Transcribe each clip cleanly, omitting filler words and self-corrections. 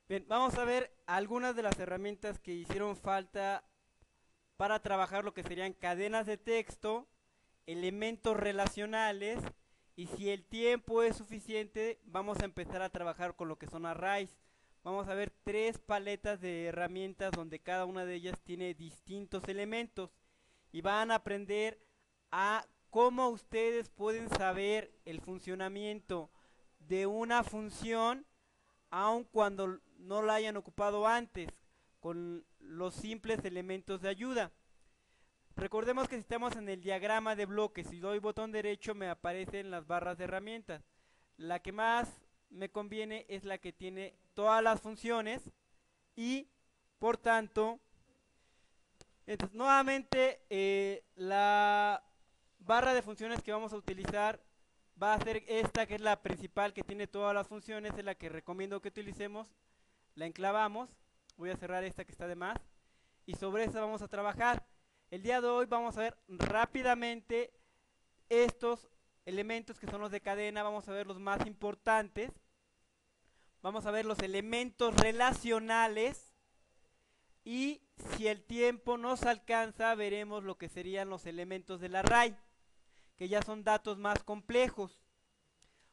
Bien, vamos a ver algunas de las herramientas que hicieron falta para trabajar lo que serían cadenas de texto, elementos relacionales, y si el tiempo es suficiente, vamos a empezar a trabajar con lo que son arrays. Vamos a ver tres paletas de herramientas donde cada una de ellas tiene distintos elementos y van a aprender a cómo ustedes pueden saber el funcionamiento de una función aun cuando no la hayan ocupado antes, con los simples elementos de ayuda. Recordemos que si estamos en el diagrama de bloques y doy botón derecho me aparecen las barras de herramientas. La que más me conviene es la que tiene todas las funciones y por tanto, entonces, nuevamente la barra de funciones que vamos a utilizar va a ser esta, que es la principal, que tiene todas las funciones, es la que recomiendo que utilicemos. La enclavamos, voy a cerrar esta que está de más, y sobre esa vamos a trabajar. El día de hoy vamos a ver rápidamente estos elementos que son los de cadena, vamos a ver los más importantes, vamos a ver los elementos relacionales, y si el tiempo nos alcanza veremos lo que serían los elementos del array, que ya son datos más complejos.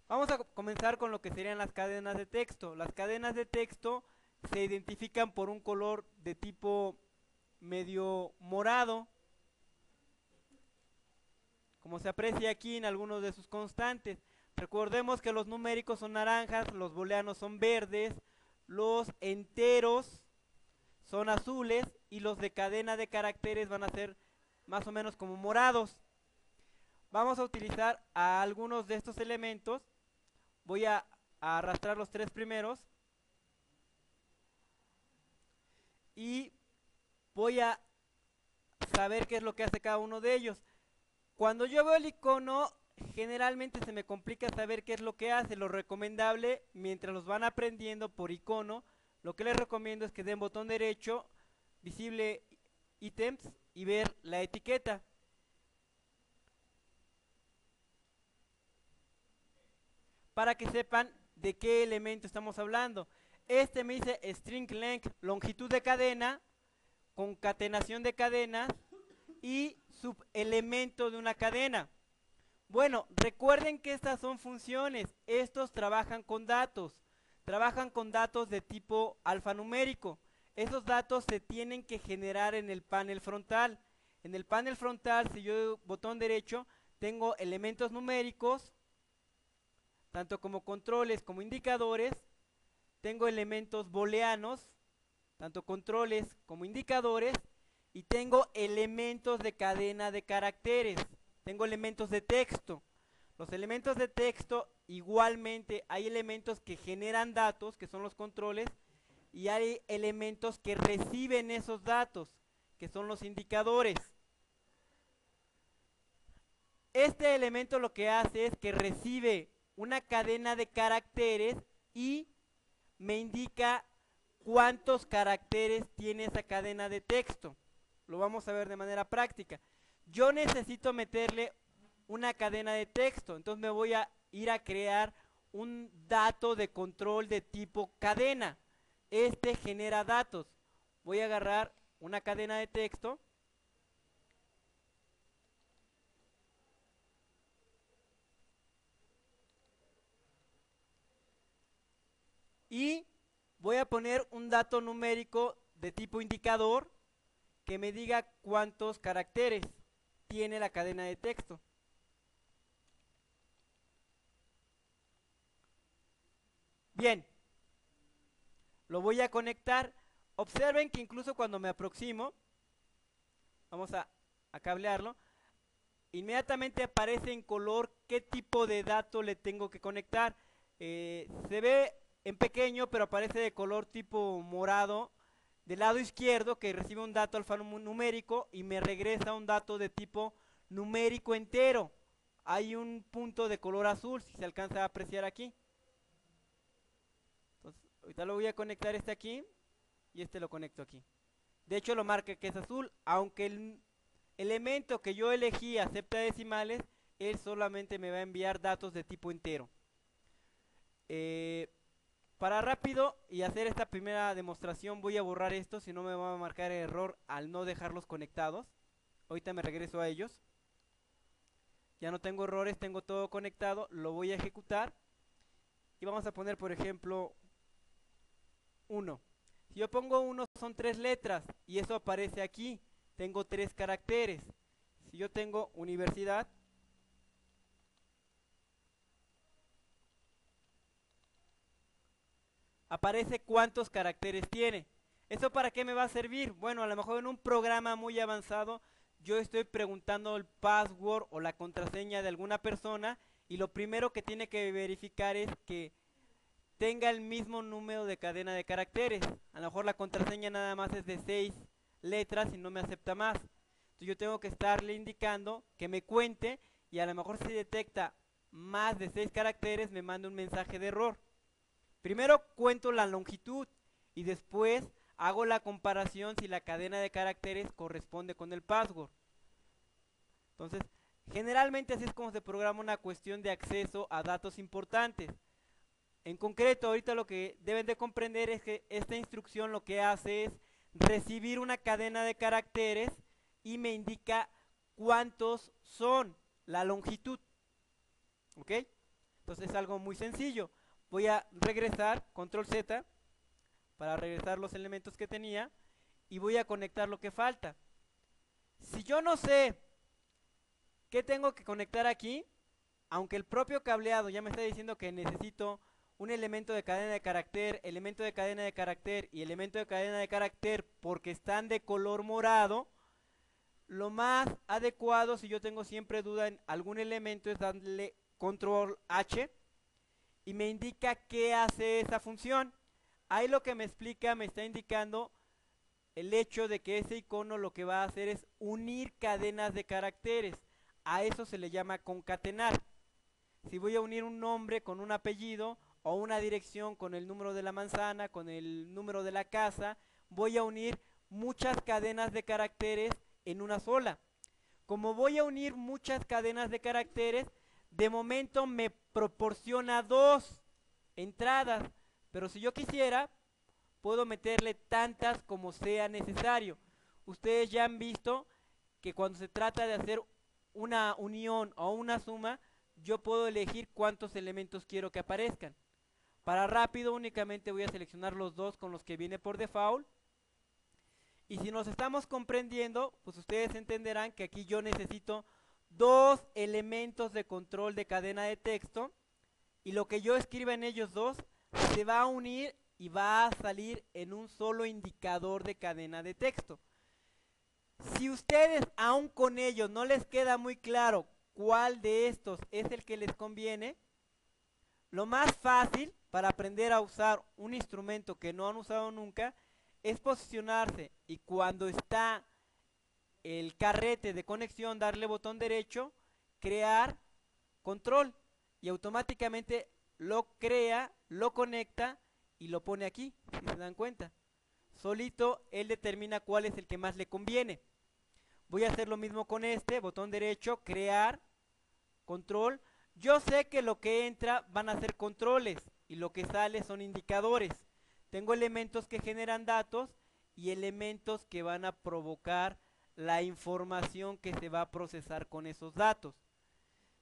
Vamos a comenzar con lo que serían las cadenas de texto. Las cadenas de texto se identifican por un color de tipo medio morado, como se aprecia aquí en algunos de sus constantes. Recordemos que los numéricos son naranjas, los booleanos son verdes, los enteros son azules y los de cadena de caracteres van a ser más o menos como morados. Vamos a utilizar a algunos de estos elementos. Voy a arrastrar los tres primeros y voy a saber qué es lo que hace cada uno de ellos. Cuando yo veo el icono, generalmente se me complica saber qué es lo que hace. Lo recomendable, mientras los van aprendiendo por icono, lo que les recomiendo es que den botón derecho, visible ítems, y ver la etiqueta. Para que sepan de qué elemento estamos hablando. Este me dice string length, longitud de cadena, concatenación de cadenas y subelemento de una cadena. Bueno, recuerden que estas son funciones, estos trabajan con datos de tipo alfanumérico. Esos datos se tienen que generar en el panel frontal. En el panel frontal, si yo doy botón derecho, tengo elementos numéricos, tanto como controles como indicadores. Tengo elementos booleanos, tanto controles como indicadores, y tengo elementos de cadena de caracteres, tengo elementos de texto. Los elementos de texto igualmente hay elementos que generan datos, que son los controles, y hay elementos que reciben esos datos, que son los indicadores. Este elemento lo que hace es que recibe una cadena de caracteres y me indica cuántos caracteres tiene esa cadena de texto. Lo vamos a ver de manera práctica. Yo necesito meterle una cadena de texto, entonces me voy a ir a crear un dato de control de tipo cadena. Este genera datos. Voy a agarrar una cadena de texto y voy a poner un dato numérico de tipo indicador que me diga cuántos caracteres tiene la cadena de texto. Bien, lo voy a conectar. Observen que incluso cuando me aproximo, vamos a cablearlo, inmediatamente aparece en color qué tipo de dato le tengo que conectar. Se ve en pequeño, pero aparece de color tipo morado del lado izquierdo, que recibe un dato alfanumérico y me regresa un dato de tipo numérico entero. Hay un punto de color azul, si se alcanza a apreciar aquí. Entonces, ahorita lo voy a conectar este aquí y este lo conecto aquí. De hecho lo marca que es azul, aunque el elemento que yo elegí acepta decimales, él solamente me va a enviar datos de tipo entero. Para rápido y hacer esta primera demostración voy a borrar esto, si no me va a marcar error al no dejarlos conectados. Ahorita me regreso a ellos. Ya no tengo errores, tengo todo conectado, lo voy a ejecutar. Y vamos a poner, por ejemplo, 1. Si yo pongo 1 son 3 letras y eso aparece aquí. Tengo 3 caracteres. Si yo tengo universidad, aparece cuántos caracteres tiene. ¿Eso para qué me va a servir? Bueno, a lo mejor en un programa muy avanzado yo estoy preguntando el password o la contraseña de alguna persona y lo primero que tiene que verificar es que tenga el mismo número de cadena de caracteres. A lo mejor la contraseña nada más es de 6 letras y no me acepta más. Entonces yo tengo que estarle indicando que me cuente y a lo mejor si detecta más de 6 caracteres me manda un mensaje de error. Primero cuento la longitud y después hago la comparación si la cadena de caracteres corresponde con el password. Entonces, generalmente así es como se programa una cuestión de acceso a datos importantes. En concreto, ahorita lo que deben de comprender es que esta instrucción lo que hace es recibir una cadena de caracteres y me indica cuántos son, la longitud. ¿Ok? Entonces es algo muy sencillo. Voy a regresar, control Z, para regresar los elementos que tenía y voy a conectar lo que falta. Si yo no sé qué tengo que conectar aquí, aunque el propio cableado ya me está diciendo que necesito un elemento de cadena de carácter, elemento de cadena de carácter y elemento de cadena de carácter porque están de color morado, lo más adecuado, si yo tengo siempre duda en algún elemento, es darle control H y me indica qué hace esa función. Ahí lo que me explica, me está indicando el hecho de que ese icono lo que va a hacer es unir cadenas de caracteres. A eso se le llama concatenar. Si voy a unir un nombre con un apellido o una dirección con el número de la manzana, con el número de la casa, voy a unir muchas cadenas de caracteres en una sola. Como voy a unir muchas cadenas de caracteres, de momento me proporciona 2 entradas, pero si yo quisiera, puedo meterle tantas como sea necesario. Ustedes ya han visto que cuando se trata de hacer una unión o una suma, yo puedo elegir cuántos elementos quiero que aparezcan. Para rápido únicamente voy a seleccionar los 2 con los que viene por default. Y si nos estamos comprendiendo, pues ustedes entenderán que aquí yo necesito 2 elementos de control de cadena de texto y lo que yo escriba en ellos 2 se va a unir y va a salir en un solo indicador de cadena de texto. Si ustedes aún con ello no les queda muy claro cuál de estos es el que les conviene, lo más fácil para aprender a usar un instrumento que no han usado nunca es posicionarse y cuando está el carrete de conexión darle botón derecho, crear control y automáticamente lo crea, lo conecta y lo pone aquí, si se dan cuenta. Solito él determina cuál es el que más le conviene. Voy a hacer lo mismo con este, botón derecho, crear, control. Yo sé que lo que entra van a ser controles y lo que sale son indicadores. Tengo elementos que generan datos y elementos que van a provocar la información que se va a procesar con esos datos.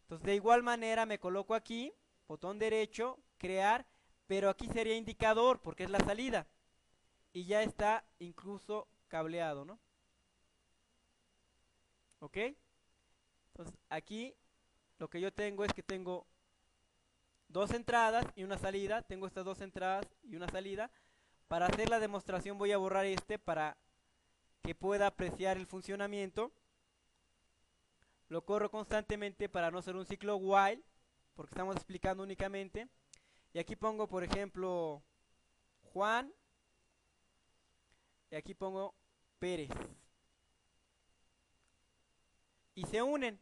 Entonces de igual manera me coloco aquí, botón derecho, crear, pero aquí sería indicador porque es la salida. Y ya está incluso cableado, ¿no? ¿Ok? Entonces aquí lo que yo tengo es que tengo 2 entradas y una salida. Tengo estas 2 entradas y una salida. Para hacer la demostración voy a borrar este para que pueda apreciar el funcionamiento. Lo corro constantemente para no ser un ciclo while, porque estamos explicando únicamente. Y aquí pongo, por ejemplo, Juan. Y aquí pongo Pérez. Y se unen.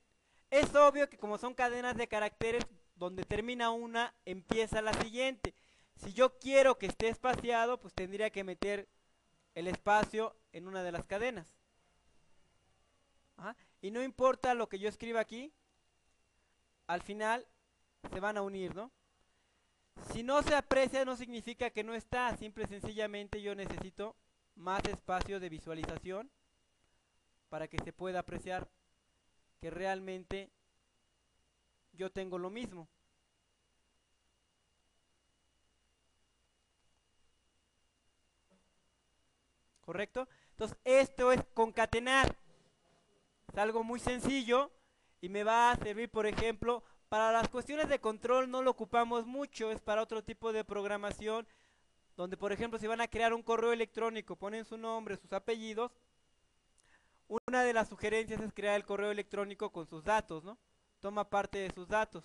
Es obvio que como son cadenas de caracteres, donde termina una, empieza la siguiente. Si yo quiero que esté espaciado, pues tendría que meter el espacio en una de las cadenas. Ajá. Y no importa lo que yo escriba aquí, al final se van a unir, ¿no? Si no se aprecia no significa que no está, simple y sencillamente yo necesito más espacio de visualización para que se pueda apreciar que realmente yo tengo lo mismo. ¿Correcto? Entonces esto es concatenar. Es algo muy sencillo y me va a servir, por ejemplo, para las cuestiones de control no lo ocupamos mucho, es para otro tipo de programación, donde por ejemplo si van a crear un correo electrónico, ponen su nombre, sus apellidos, una de las sugerencias es crear el correo electrónico con sus datos, ¿no? Toma parte de sus datos.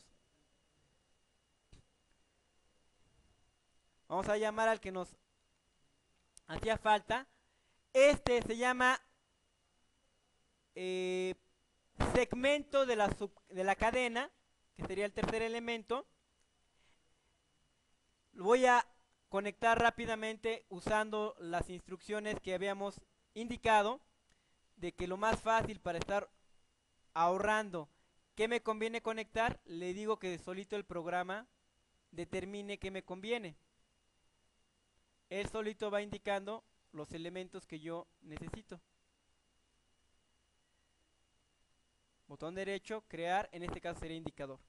Vamos a llamar al que nos hacía falta. Este se llama segmento de la cadena, que sería el tercer elemento. Lo voy a conectar rápidamente usando las instrucciones que habíamos indicado, de que lo más fácil para estar ahorrando qué me conviene conectar, le digo que solito el programa determine qué me conviene. Él solito va indicando los elementos que yo necesito. Botón derecho, crear, en este caso sería indicador.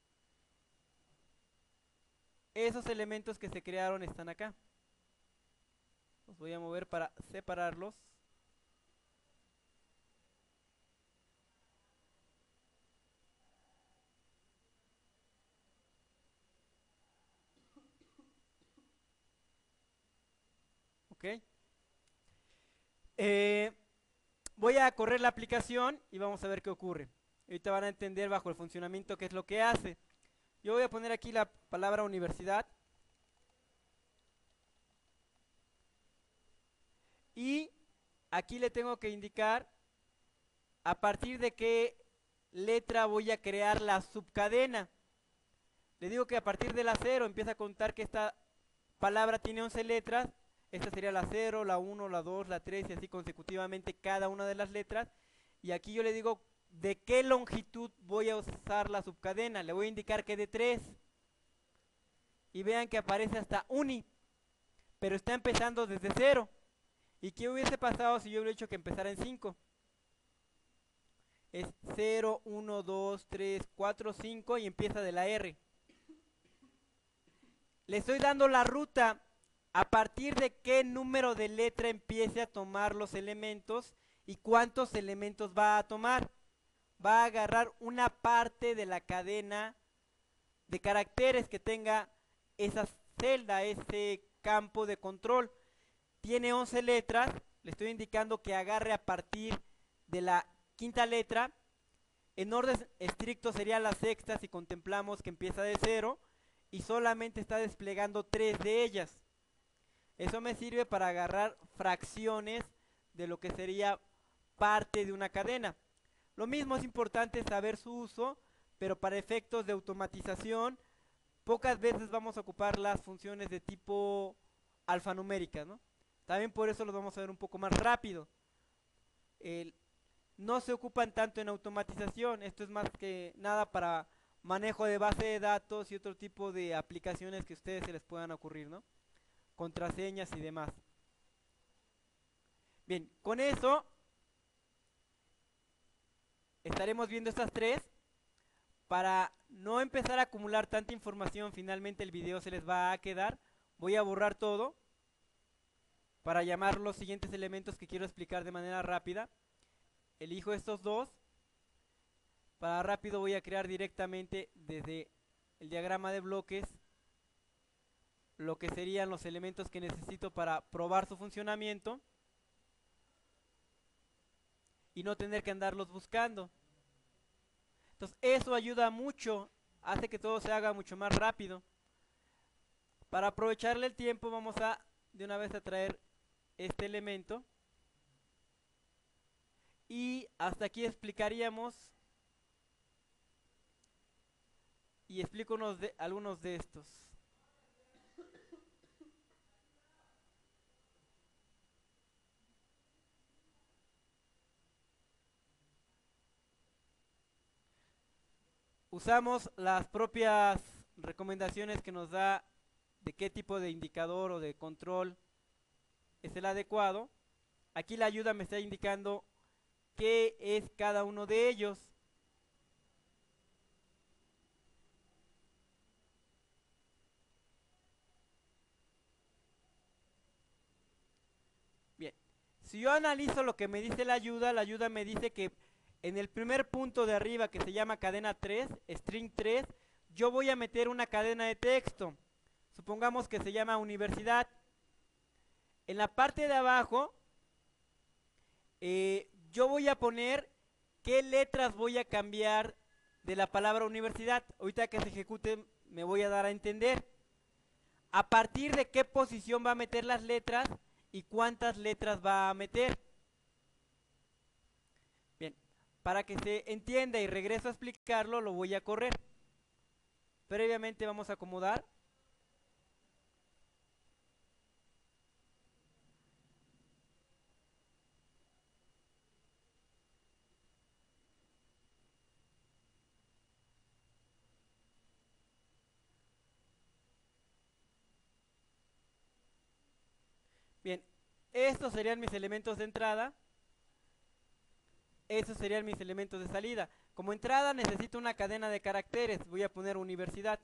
Esos elementos que se crearon están acá. Los voy a mover para separarlos. ¿Ok? Voy a correr la aplicación y vamos a ver qué ocurre. Ahorita van a entender bajo el funcionamiento qué es lo que hace. Yo voy a poner aquí la palabra universidad. Y aquí le tengo que indicar a partir de qué letra voy a crear la subcadena. Le digo que a partir de la 0 empieza a contar que esta palabra tiene 11 letras. Esta sería la 0, la 1, la 2, la 3 y así consecutivamente cada una de las letras. Y aquí yo le digo de qué longitud voy a usar la subcadena. Le voy a indicar que de 3. Y vean que aparece hasta uni. Pero está empezando desde 0. ¿Y qué hubiese pasado si yo hubiera hecho que empezara en 5? Es 0, 1, 2, 3, 4, 5 y empieza de la R. Le estoy dando la ruta a partir de qué número de letra empiece a tomar los elementos y cuántos elementos va a tomar. Va a agarrar una parte de la cadena de caracteres que tenga esa celda, ese campo de control. Tiene 11 letras, le estoy indicando que agarre a partir de la quinta letra. En orden estricto sería la sexta si contemplamos que empieza de 0 y solamente está desplegando 3 de ellas. Eso me sirve para agarrar fracciones de lo que sería parte de una cadena. Lo mismo es importante saber su uso, pero para efectos de automatización, pocas veces vamos a ocupar las funciones de tipo alfanuméricas, ¿no? También por eso los vamos a ver un poco más rápido. No se ocupan tanto en automatización, esto es más que nada para manejo de base de datos y otro tipo de aplicaciones que a ustedes se les puedan ocurrir, ¿no? Contraseñas y demás. Bien, con eso estaremos viendo estas tres. Para no empezar a acumular tanta información, finalmente el video se les va a quedar. Voy a borrar todo para llamar los siguientes elementos que quiero explicar de manera rápida. Elijo estos dos. Para rápido voy a crear directamente desde el diagrama de bloques lo que serían los elementos que necesito para probar su funcionamiento y no tener que andarlos buscando. Entonces eso ayuda mucho, hace que todo se haga mucho más rápido. Para aprovecharle el tiempo vamos a de una vez a traer este elemento y hasta aquí explicaríamos y explico algunos de estos. Usamos las propias recomendaciones que nos da de qué tipo de indicador o de control es el adecuado. Aquí la ayuda me está indicando qué es cada uno de ellos. Bien, si yo analizo lo que me dice la ayuda me dice que en el primer punto de arriba, que se llama cadena 3, string 3, yo voy a meter una cadena de texto. Supongamos que se llama universidad. En la parte de abajo, yo voy a poner qué letras voy a cambiar de la palabra universidad. Ahorita que se ejecute me voy a dar a entender. A partir de qué posición va a meter las letras y cuántas letras va a meter. Bien, para que se entienda y regreso a explicarlo, lo voy a correr. Previamente vamos a acomodar. Bien, estos serían mis elementos de entrada. Esos serían mis elementos de salida. Como entrada necesito una cadena de caracteres. Voy a poner universidad.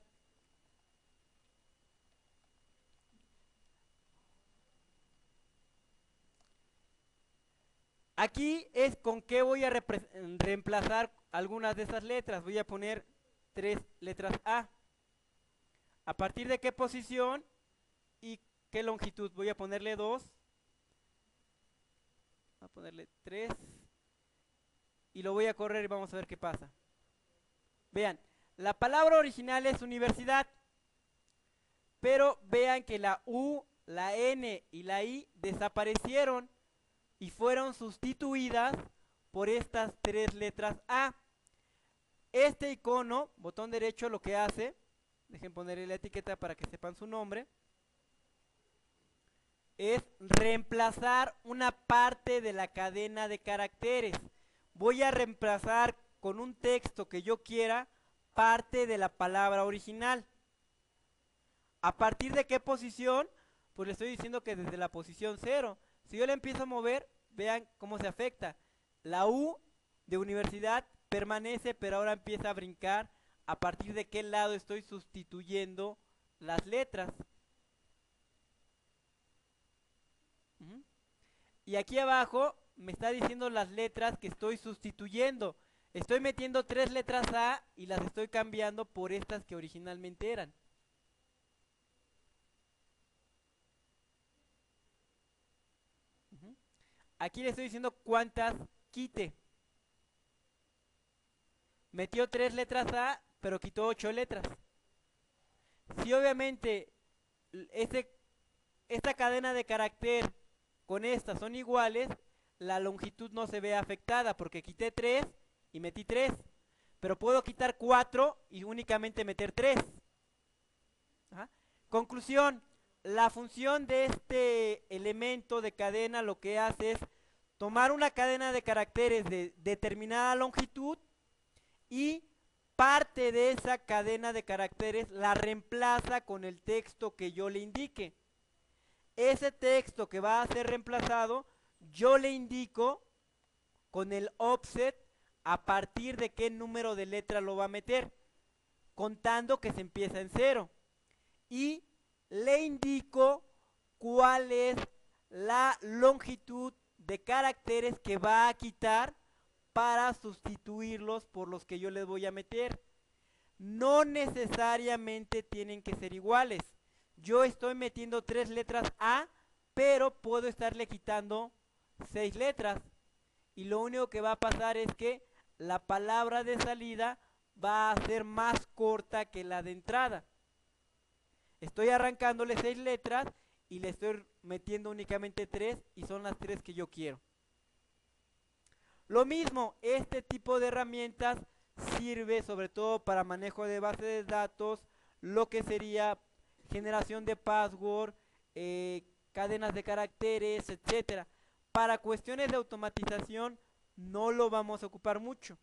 Aquí es con qué voy a reemplazar algunas de esas letras. Voy a poner 3 letras A. ¿A partir de qué posición y qué longitud? Voy a ponerle 2. Voy a ponerle 3. Y lo voy a correr y vamos a ver qué pasa. Vean, la palabra original es universidad. Pero vean que la U, la N y la I desaparecieron y fueron sustituidas por estas 3 letras A. Este icono, botón derecho, lo que hace, dejen ponerle la etiqueta para que sepan su nombre, es reemplazar una parte de la cadena de caracteres. Voy a reemplazar con un texto que yo quiera parte de la palabra original. ¿A partir de qué posición? Pues le estoy diciendo que desde la posición 0. Si yo le empiezo a mover, vean cómo se afecta. La U de universidad permanece, pero ahora empieza a brincar a partir de qué lado estoy sustituyendo las letras. Y aquí abajo me está diciendo las letras que estoy sustituyendo. Estoy metiendo 3 letras A y las estoy cambiando por estas que originalmente eran. Aquí le estoy diciendo cuántas quite. Metió 3 letras A, pero quitó 8 letras. Si obviamente esta cadena de carácter con esta son iguales, la longitud no se ve afectada porque quité 3 y metí 3. Pero puedo quitar 4 y únicamente meter 3. Ajá. Conclusión, la función de este elemento de cadena lo que hace es tomar una cadena de caracteres de determinada longitud y parte de esa cadena de caracteres la reemplaza con el texto que yo le indique. Ese texto que va a ser reemplazado, yo le indico con el offset a partir de qué número de letra lo va a meter, contando que se empieza en 0. Y le indico cuál es la longitud de caracteres que va a quitar para sustituirlos por los que yo les voy a meter. No necesariamente tienen que ser iguales. Yo estoy metiendo 3 letras A, pero puedo estarle quitando 6 letras. Y lo único que va a pasar es que la palabra de salida va a ser más corta que la de entrada. Estoy arrancándole 6 letras y le estoy metiendo únicamente 3 y son las 3 que yo quiero. Lo mismo, este tipo de herramientas sirve sobre todo para manejo de base de datos, lo que sería generación de password, cadenas de caracteres, etcétera. Para cuestiones de automatización no lo vamos a ocupar mucho.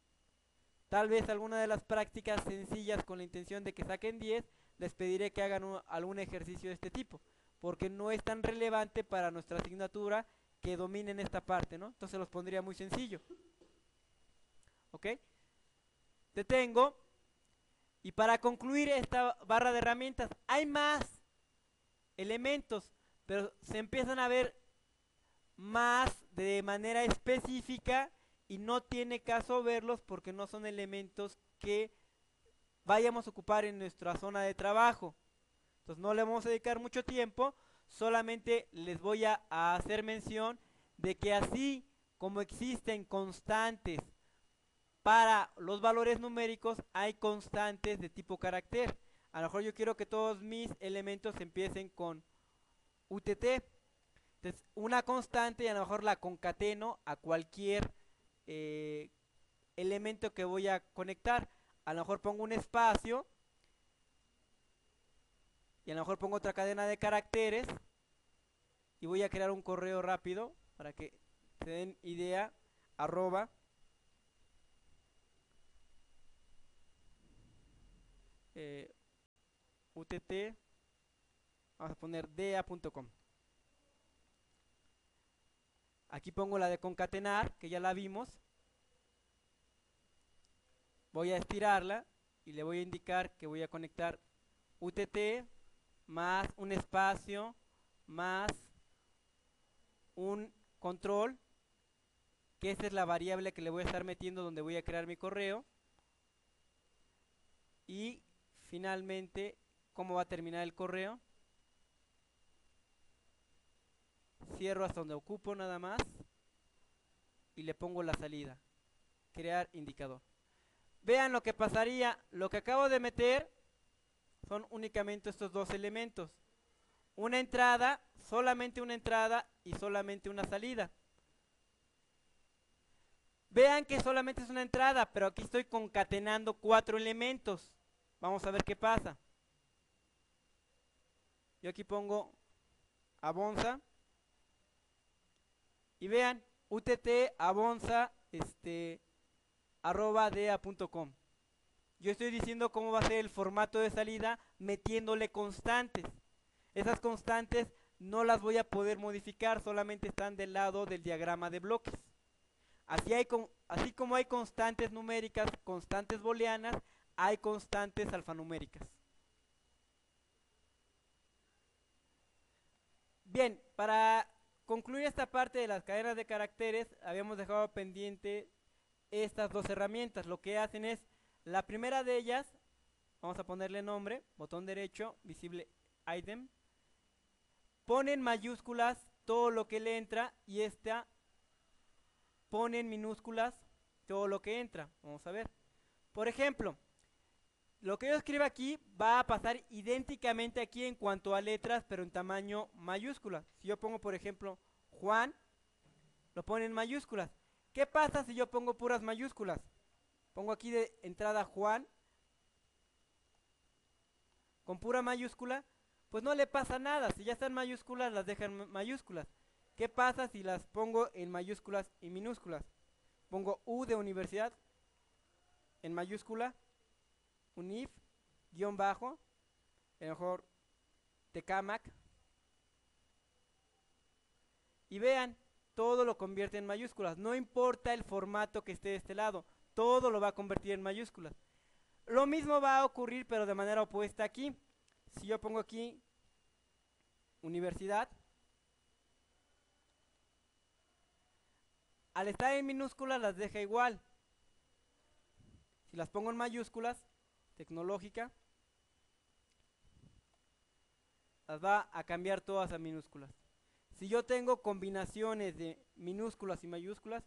Tal vez alguna de las prácticas sencillas con la intención de que saquen 10 les pediré que hagan algún ejercicio de este tipo, porque no es tan relevante para nuestra asignatura que dominen esta parte, ¿no? Entonces los pondría muy sencillo. ¿Ok? Detengo. Y para concluir esta barra de herramientas, hay más elementos, pero se empiezan a ver más de manera específica y no tiene caso verlos porque no son elementos que vayamos a ocupar en nuestra zona de trabajo. Entonces no le vamos a dedicar mucho tiempo, solamente les voy a hacer mención de que así como existen constantes para los valores numéricos, hay constantes de tipo carácter. A lo mejor yo quiero que todos mis elementos empiecen con UTT. Entonces, una constante y a lo mejor la concateno a cualquier elemento que voy a conectar. A lo mejor pongo un espacio y a lo mejor pongo otra cadena de caracteres y voy a crear un correo rápido para que se den idea. Arroba UTT, vamos a poner dea.com. Aquí pongo la de concatenar, que ya la vimos. Voy a estirarla y le voy a indicar que voy a conectar UTT más un espacio más un control, que esta es la variable que le voy a estar metiendo donde voy a crear mi correo. Y finalmente, ¿cómo va a terminar el correo? Cierro hasta donde ocupo nada más y le pongo la salida, crear indicador. Vean lo que pasaría, lo que acabo de meter son únicamente estos dos elementos, una entrada, solamente una entrada y solamente una salida. Vean que solamente es una entrada, pero aquí estoy concatenando 4 elementos. Vamos a ver qué pasa. Yo aquí pongo Abonza y vean, UTT Abonza arroba dea.com. Yo estoy diciendo cómo va a ser el formato de salida metiéndole constantes. Esas constantes no las voy a poder modificar, solamente están del lado del diagrama de bloques. Así como hay constantes numéricas, constantes booleanas, hay constantes alfanuméricas. Bien, para concluir esta parte de las cadenas de caracteres, habíamos dejado pendiente estas dos herramientas. Lo que hacen es, la primera de ellas, vamos a ponerle nombre, botón derecho, visible item, pone en mayúsculas todo lo que le entra y esta pone en minúsculas todo lo que entra. Vamos a ver. Por ejemplo, lo que yo escriba aquí va a pasar idénticamente aquí en cuanto a letras, pero en tamaño mayúscula. Si yo pongo, por ejemplo, Juan, lo pone en mayúsculas. ¿Qué pasa si yo pongo puras mayúsculas? Pongo aquí de entrada Juan, con pura mayúscula, pues no le pasa nada. Si ya están mayúsculas, las dejan mayúsculas. ¿Qué pasa si las pongo en mayúsculas y minúsculas? Pongo U de universidad en mayúscula, unif, guión bajo, a lo mejor tecamac, y vean, todo lo convierte en mayúsculas. No importa el formato que esté de este lado, todo lo va a convertir en mayúsculas. Lo mismo va a ocurrir, pero de manera opuesta aquí. Si yo pongo aquí universidad, al estar en minúsculas las deja igual. Si las pongo en mayúsculas, tecnológica, las va a cambiar todas a minúsculas. Si yo tengo combinaciones de minúsculas y mayúsculas,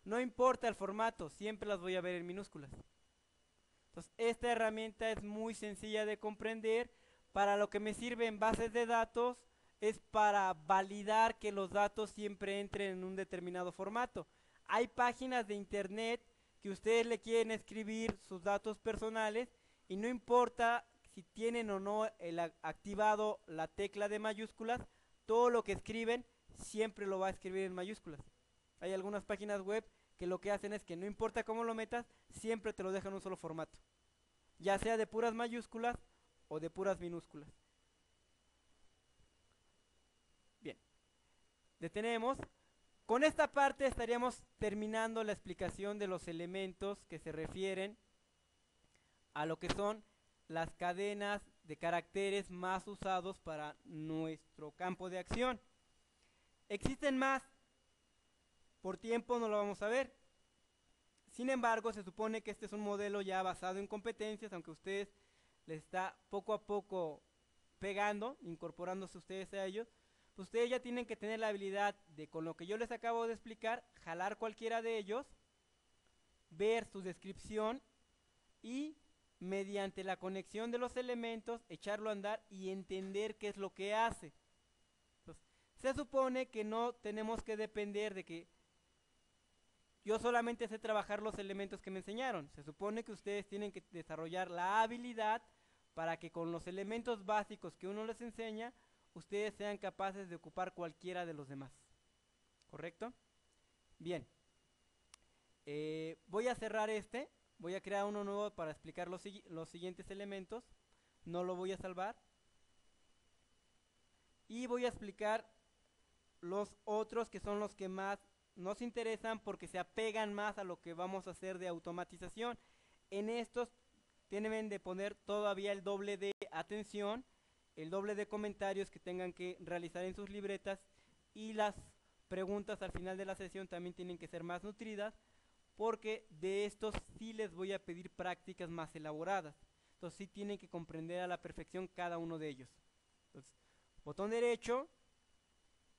no importa el formato, siempre las voy a ver en minúsculas. Entonces, esta herramienta es muy sencilla de comprender. Para lo que me sirve en bases de datos es para validar que los datos siempre entren en un determinado formato. Hay páginas de internet que ustedes le quieren escribir sus datos personales y no importa si tienen o no activado la tecla de mayúsculas, todo lo que escriben siempre lo va a escribir en mayúsculas. Hay algunas páginas web que lo que hacen es que no importa cómo lo metas, siempre te lo dejan en un solo formato. ya sea de puras mayúsculas o de puras minúsculas. Bien, detenemos. Con esta parte estaríamos terminando la explicación de los elementos que se refieren a lo que son las cadenas de caracteres más usados para nuestro campo de acción. Existen más, por tiempo no lo vamos a ver. Sin embargo, se supone que este es un modelo ya basado en competencias, aunque a ustedes les está poco a poco pegando, incorporándose ustedes a ellos. Pues ustedes ya tienen que tener la habilidad de, con lo que yo les acabo de explicar, jalar cualquiera de ellos, ver su descripción y mediante la conexión de los elementos echarlo a andar y entender qué es lo que hace. Entonces, se supone que no tenemos que depender de que yo solamente sé trabajar los elementos que me enseñaron. Se supone que ustedes tienen que desarrollar la habilidad para que con los elementos básicos que uno les enseña, ustedes sean capaces de ocupar cualquiera de los demás. ¿Correcto? Bien. Voy a cerrar este. Voy a crear uno nuevo para explicar los siguientes elementos. No lo voy a salvar. Y voy a explicar los otros que son los que más nos interesan porque se apegan más a lo que vamos a hacer de automatización. En estos tienen de poner todavía el doble de atención, el doble de comentarios que tengan que realizar en sus libretas, y las preguntas al final de la sesión también tienen que ser más nutridas, porque de estos sí les voy a pedir prácticas más elaboradas. Entonces sí tienen que comprender a la perfección cada uno de ellos. Entonces, botón derecho,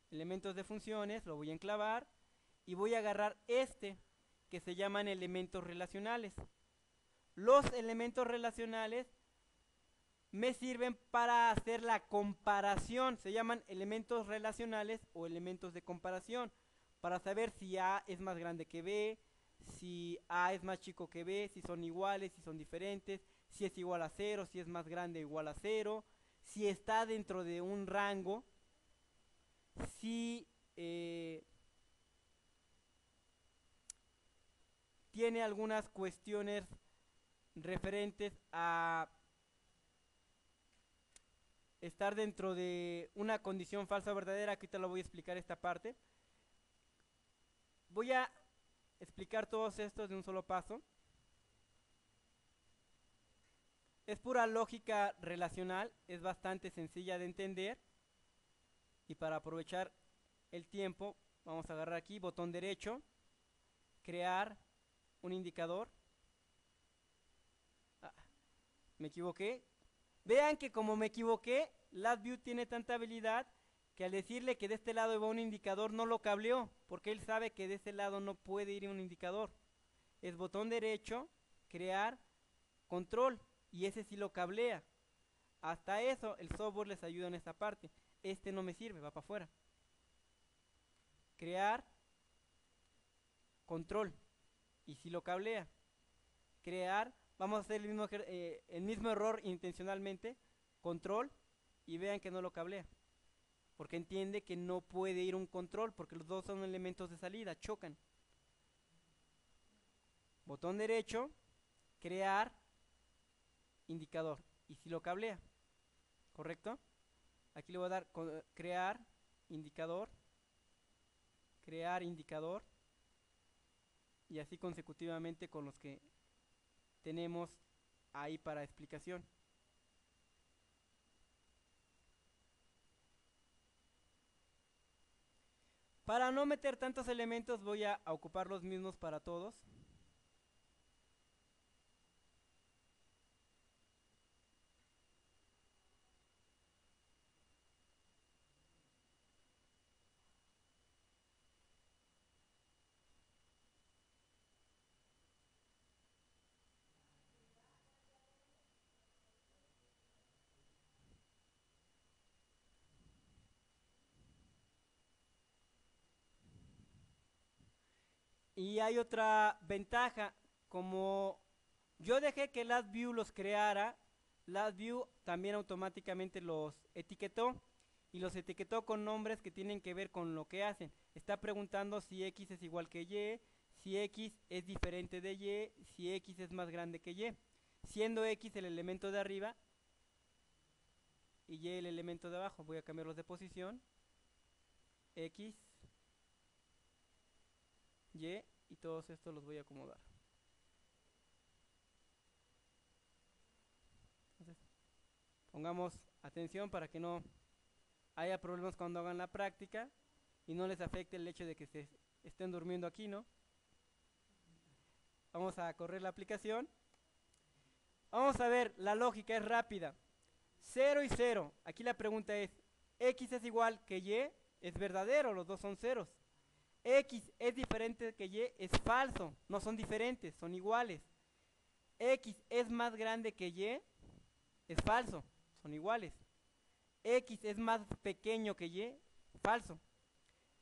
elementos de funciones, lo voy a enclavar y voy a agarrar este que se llaman elementos relacionales. Los elementos relacionales me sirven para hacer la comparación. Se llaman elementos relacionales o elementos de comparación, para saber si A es más grande que B, si A es más chico que B, si son iguales, si son diferentes, si es igual a 0, si es más grande o igual a 0, si está dentro de un rango, si tiene algunas cuestiones referentes a estar dentro de una condición falsa o verdadera. Aquí te lo voy a explicar esta parte. Voy a explicar todos estos de un solo paso. Es pura lógica relacional, es bastante sencilla de entender. Y para aprovechar el tiempo, vamos a agarrar aquí, botón derecho, crear un indicador. Me equivoqué. Vean que como me equivoqué, LabVIEW tiene tanta habilidad que al decirle que de este lado va un indicador no lo cableó, porque él sabe que de este lado no puede ir un indicador. Es botón derecho, crear, control, y ese sí lo cablea. Hasta eso el software les ayuda en esta parte. Este no me sirve, va para afuera. Crear, control, y si lo cablea. Crear, vamos a hacer el mismo error intencionalmente, control, y vean que no lo cablea, porque entiende que no puede ir un control, porque los dos son elementos de salida, chocan. Botón derecho, crear, indicador, y si lo cablea, ¿correcto? Aquí le voy a dar crear, indicador, y así consecutivamente con los que tenemos ahí para explicación. Para no meter tantos elementos voy a ocupar los mismos para todos. Y hay otra ventaja, como yo dejé que LabVIEW los creara, LabVIEW también automáticamente los etiquetó, y los etiquetó con nombres que tienen que ver con lo que hacen. Está preguntando si X es igual que Y, si X es diferente de Y, si X es más grande que Y. siendo X el elemento de arriba y Y el elemento de abajo. Voy a cambiarlos de posición. X, Y, y todos estos los voy a acomodar. Entonces, pongamos atención para que no haya problemas cuando hagan la práctica y no les afecte el hecho de que se estén durmiendo aquí, ¿no? Vamos a correr la aplicación. Vamos a ver, la lógica es rápida. 0 y 0. Aquí la pregunta es, X es igual que Y, es verdadero, los dos son ceros. X es diferente que Y, es falso, no son diferentes, son iguales. X es más grande que Y, es falso, son iguales. X es más pequeño que Y, falso.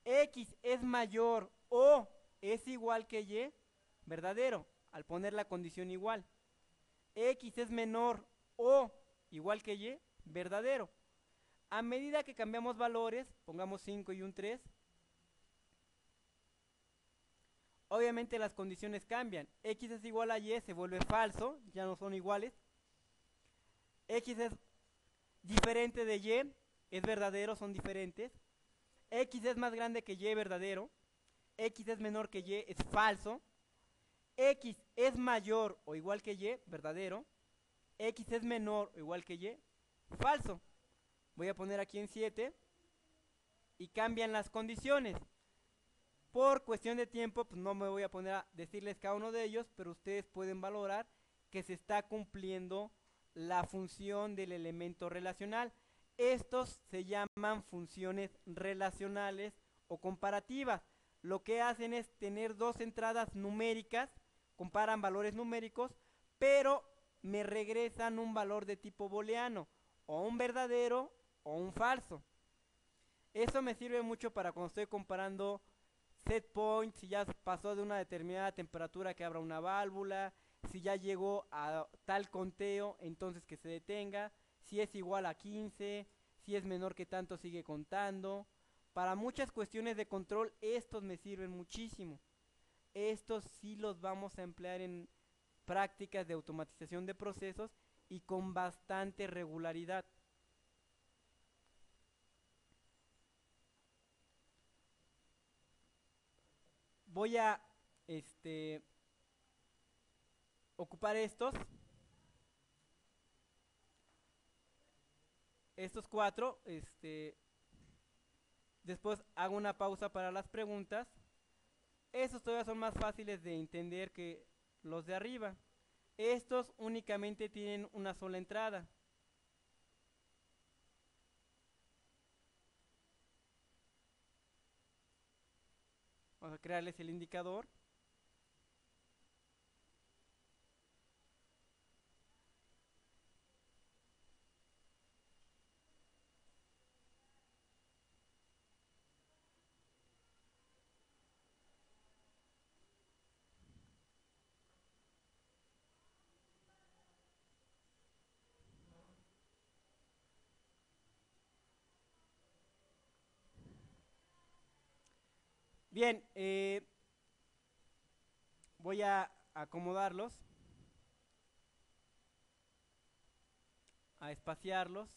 X es mayor o es igual que Y, verdadero, al poner la condición igual. X es menor o igual que Y, verdadero. A medida que cambiamos valores, pongamos 5 y un 3, obviamente las condiciones cambian. X es igual a Y, se vuelve falso, ya no son iguales. X es diferente de Y, es verdadero, son diferentes. X es más grande que Y, verdadero. X es menor que Y, es falso. X es mayor o igual que Y, verdadero. X es menor o igual que Y, falso. Voy a poner aquí en 7 y cambian las condiciones. Por cuestión de tiempo, pues no me voy a poner a decirles cada uno de ellos, pero ustedes pueden valorar que se está cumpliendo la función del elemento relacional. Estos se llaman funciones relacionales o comparativas. Lo que hacen es tener dos entradas numéricas, comparan valores numéricos, pero me regresan un valor de tipo booleano, o un verdadero o un falso. Eso me sirve mucho para cuando estoy comparando set point, si ya pasó de una determinada temperatura que abra una válvula, si ya llegó a tal conteo, entonces que se detenga, si es igual a 15, si es menor que tanto sigue contando. Para muchas cuestiones de control estos me sirven muchísimo. Estos sí los vamos a emplear en prácticas de automatización de procesos y con bastante regularidad. Voy a ocupar estos cuatro, después hago una pausa para las preguntas. Estos todavía son más fáciles de entender que los de arriba. Estos únicamente tienen una sola entrada. Vamos a crearles el indicador. Bien, voy a acomodarlos, a espaciarlos.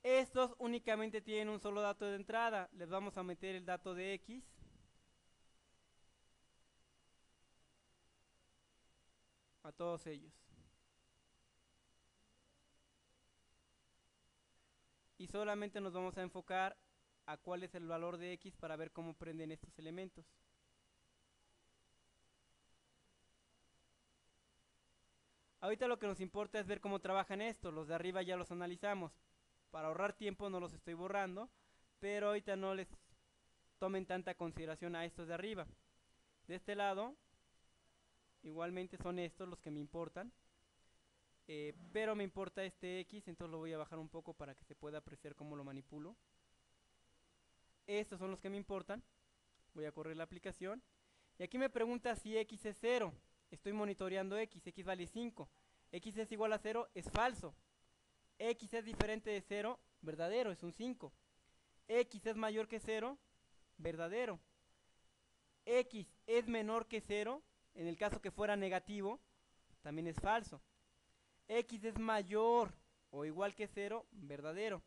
Estos únicamente tienen un solo dato de entrada. Les vamos a meter el dato de X. A todos ellos. Y solamente nos vamos a enfocar a cuál es el valor de X para ver cómo prenden estos elementos. Ahorita lo que nos importa es ver cómo trabajan estos. Los de arriba ya los analizamos. Para ahorrar tiempo no los estoy borrando, pero ahorita no les tomen tanta consideración a estos de arriba. De este lado, igualmente son estos los que me importan, pero me importa este X, entonces lo voy a bajar un poco para que se pueda apreciar cómo lo manipulo. Estos son los que me importan. Voy a correr la aplicación. Y aquí me pregunta si X es 0. Estoy monitoreando X. X vale 5. X es igual a 0, es falso. X es diferente de 0, verdadero, es un 5. X es mayor que 0, verdadero. X es menor que 0, en el caso que fuera negativo, también es falso. X es mayor o igual que 0, verdadero.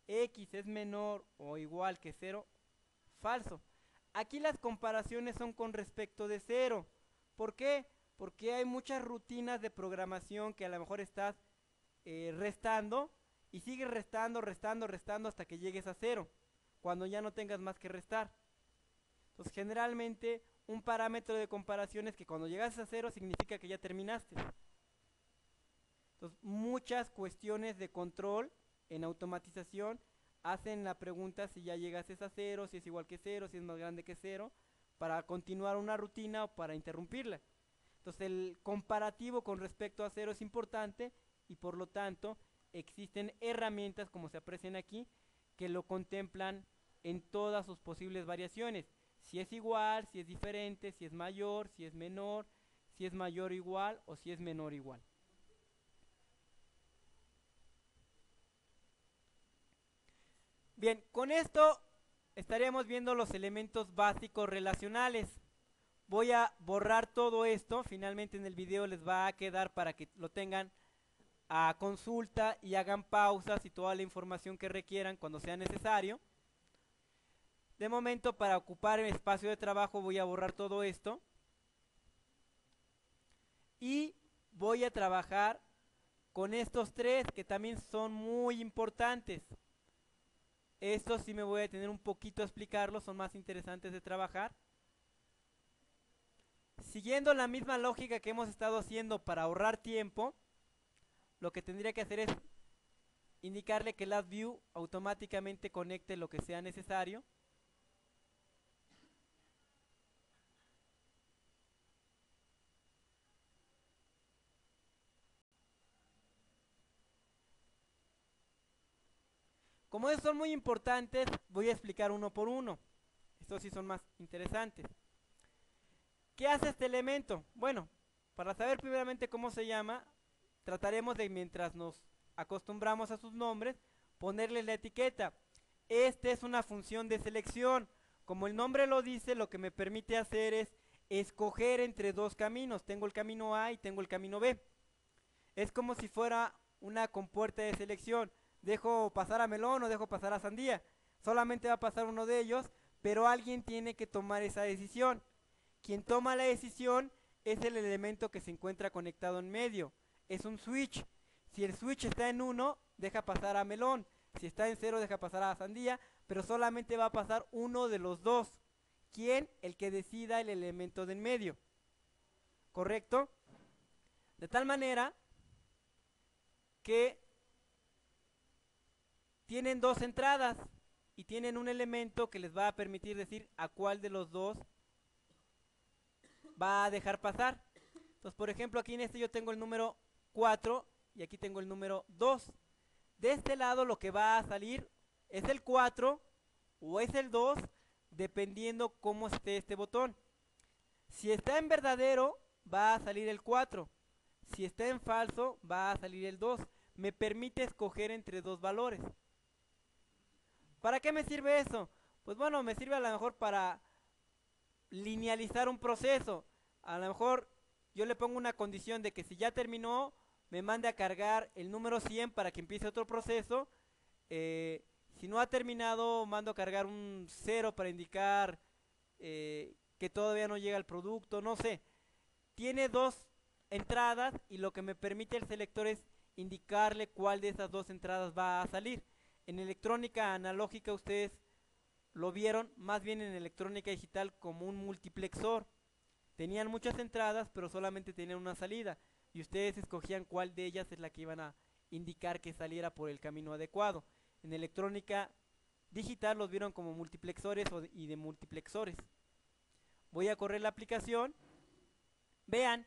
X es menor o igual que 0, falso. Aquí las comparaciones son con respecto de 0. ¿Por qué? Porque hay muchas rutinas de programación que a lo mejor estás restando y sigues restando, restando, restando hasta que llegues a 0, cuando ya no tengas más que restar. Entonces generalmente un parámetro de comparación es que cuando llegas a 0 significa que ya terminaste. Entonces muchas cuestiones de control en automatización hacen la pregunta si ya llegaste a 0, si es igual que 0, si es más grande que 0, para continuar una rutina o para interrumpirla. Entonces el comparativo con respecto a 0 es importante y por lo tanto existen herramientas, como se aprecian aquí, que lo contemplan en todas sus posibles variaciones. Si es igual, si es diferente, si es mayor, si es menor, si es mayor o igual o si es menor o igual. Bien, con esto estaríamos viendo los elementos básicos relacionales. Voy a borrar todo esto, finalmente en el video les va a quedar para que lo tengan a consulta y hagan pausas y toda la información que requieran cuando sea necesario. De momento, para ocupar el espacio de trabajo voy a borrar todo esto y voy a trabajar con estos tres que también son muy importantes. Estos sí me voy a detener un poquito a explicarlos, son más interesantes de trabajar. Siguiendo la misma lógica que hemos estado haciendo para ahorrar tiempo, lo que tendría que hacer es indicarle que LabVIEW automáticamente conecte lo que sea necesario. Como estos son muy importantes, voy a explicar uno por uno. Estos sí son más interesantes. ¿Qué hace este elemento? Bueno, para saber primeramente cómo se llama, trataremos de, mientras nos acostumbramos a sus nombres, ponerle la etiqueta. Esta es una función de selección. Como el nombre lo dice, lo que me permite hacer es escoger entre dos caminos. Tengo el camino A y tengo el camino B. Es como si fuera una compuerta de selección. Dejo pasar a melón o dejo pasar a sandía. Solamente va a pasar uno de ellos, pero alguien tiene que tomar esa decisión. Quien toma la decisión es el elemento que se encuentra conectado en medio. Es un switch. Si el switch está en 1, deja pasar a melón. Si está en 0, deja pasar a sandía, pero solamente va a pasar uno de los dos. ¿Quién? El que decida el elemento de en medio. ¿Correcto? De tal manera que tienen dos entradas y tienen un elemento que les va a permitir decir a cuál de los dos va a dejar pasar. Entonces, por ejemplo, aquí en este yo tengo el número 4 y aquí tengo el número 2. De este lado lo que va a salir es el 4 o es el 2, dependiendo cómo esté este botón. Si está en verdadero, va a salir el 4. Si está en falso, va a salir el 2. Me permite escoger entre dos valores. ¿Para qué me sirve eso? Pues bueno, me sirve a lo mejor para linealizar un proceso. A lo mejor yo le pongo una condición de que si ya terminó, me mande a cargar el número 100 para que empiece otro proceso. Si no ha terminado, mando a cargar un 0 para indicar que todavía no llega el producto, no sé. Tiene dos entradas y lo que me permite el selector es indicarle cuál de esas dos entradas va a salir. En electrónica analógica ustedes lo vieron más bien en electrónica digital como un multiplexor. Tenían muchas entradas, pero solamente tenían una salida. Y ustedes escogían cuál de ellas es la que iban a indicar que saliera por el camino adecuado. En electrónica digital los vieron como multiplexores y de multiplexores. Voy a correr la aplicación. Vean,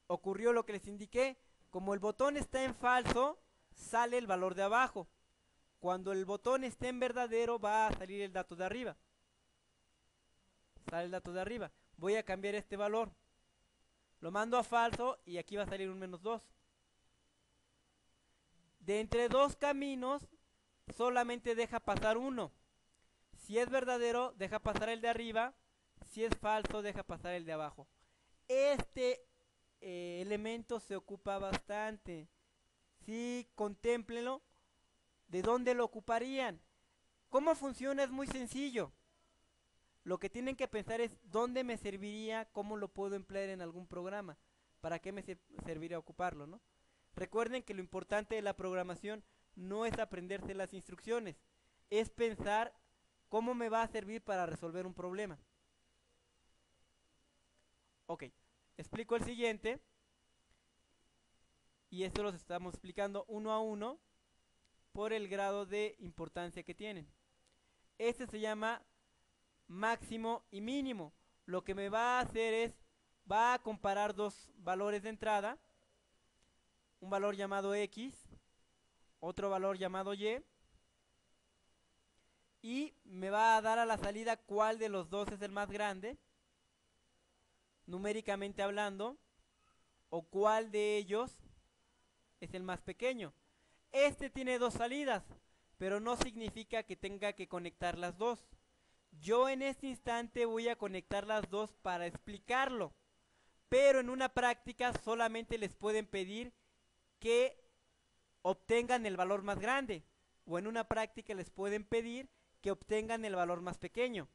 ocurrió lo que les indiqué. Como el botón está en falso, sale el valor de abajo. Cuando el botón esté en verdadero, va a salir el dato de arriba. Sale el dato de arriba. Voy a cambiar este valor. Lo mando a falso y aquí va a salir un -2. De entre dos caminos, solamente deja pasar uno. Si es verdadero, deja pasar el de arriba. Si es falso, deja pasar el de abajo. Este elemento se ocupa bastante. Sí, contémplenlo. ¿De dónde lo ocuparían? ¿Cómo funciona? Es muy sencillo. Lo que tienen que pensar es dónde me serviría, cómo lo puedo emplear en algún programa, para qué me serviría ocuparlo, ¿no? Recuerden que lo importante de la programación no es aprenderse las instrucciones, es pensar cómo me va a servir para resolver un problema. Ok, explico el siguiente, y esto los estamos explicando uno a uno por el grado de importancia que tienen. Este se llama máximo y mínimo. Lo que me va a hacer es, va a comparar dos valores de entrada, un valor llamado X, otro valor llamado y me va a dar a la salida cuál de los dos es el más grande, numéricamente hablando, o cuál de ellos es el más pequeño. Este tiene dos salidas, pero no significa que tenga que conectar las dos. Yo en este instante voy a conectar las dos para explicarlo, pero en una práctica solamente les pueden pedir que obtengan el valor más grande, o en una práctica les pueden pedir que obtengan el valor más pequeño.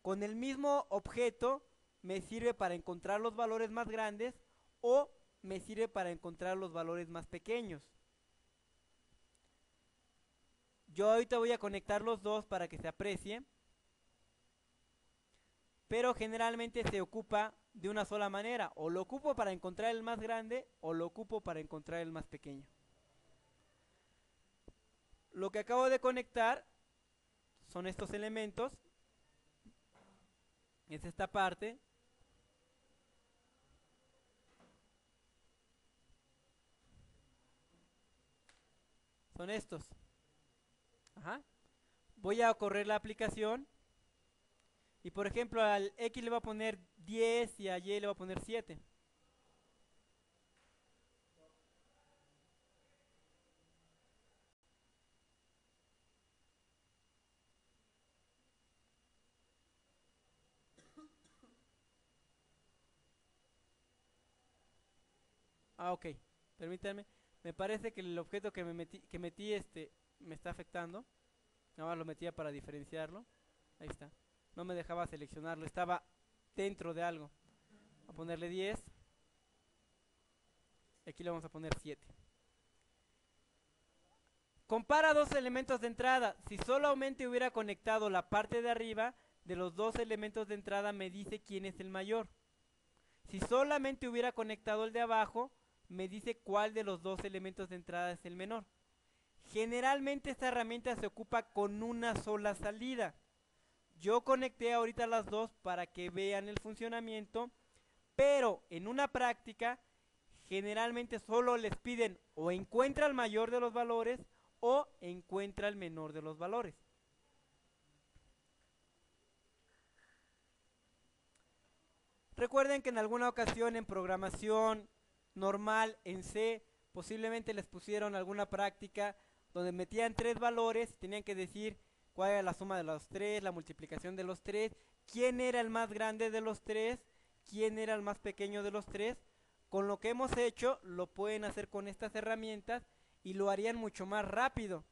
Con el mismo objeto me sirve para encontrar los valores más grandes o me sirve para encontrar los valores más pequeños. Yo ahorita voy a conectar los dos para que se aprecie, pero generalmente se ocupa de una sola manera, o lo ocupo para encontrar el más grande o lo ocupo para encontrar el más pequeño. Lo que acabo de conectar son estos elementos, es esta parte, son estos. Ajá. Voy a correr la aplicación y por ejemplo al X le voy a poner 10 y a Y le voy a poner 7. Ah, ok. Permítanme. Me parece que el objeto que metí me está afectando. Nada más lo metía para diferenciarlo. Ahí está. No me dejaba seleccionarlo. Estaba dentro de algo. A ponerle 10. Aquí le vamos a poner 7. Compara dos elementos de entrada. Si solamente hubiera conectado la parte de arriba de los dos elementos de entrada, me dice quién es el mayor. Si solamente hubiera conectado el de abajo, me dice cuál de los dos elementos de entrada es el menor. Generalmente esta herramienta se ocupa con una sola salida. Yo conecté ahorita las dos para que vean el funcionamiento, pero en una práctica generalmente solo les piden o encuentra el mayor de los valores o encuentra el menor de los valores. Recuerden que en alguna ocasión en programación normal en C posiblemente les pusieron alguna práctica donde metían tres valores y tenían que decir cuál era la suma de los tres, la multiplicación de los tres, quién era el más grande de los tres, quién era el más pequeño de los tres. Con lo que hemos hecho lo pueden hacer con estas herramientas y lo harían mucho más rápido,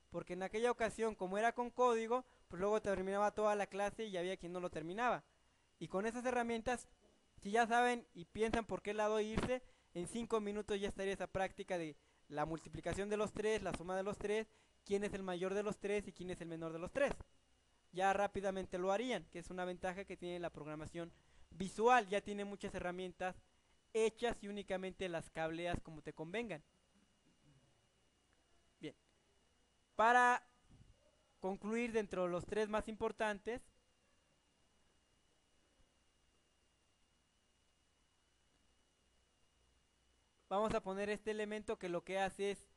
porque en aquella ocasión como era con código, pues luego terminaba toda la clase y había quien no lo terminaba. Y con esas herramientas, si ya saben y piensan por qué lado irse, en 5 minutos ya estaría esa práctica de la multiplicación de los tres, la suma de los tres, quién es el mayor de los tres y quién es el menor de los tres. Ya rápidamente lo harían, que es una ventaja que tiene la programación visual, ya tiene muchas herramientas hechas y únicamente las cableas como te convengan. Bien, para concluir dentro de los tres más importantes, vamos a poner este elemento que lo que hace es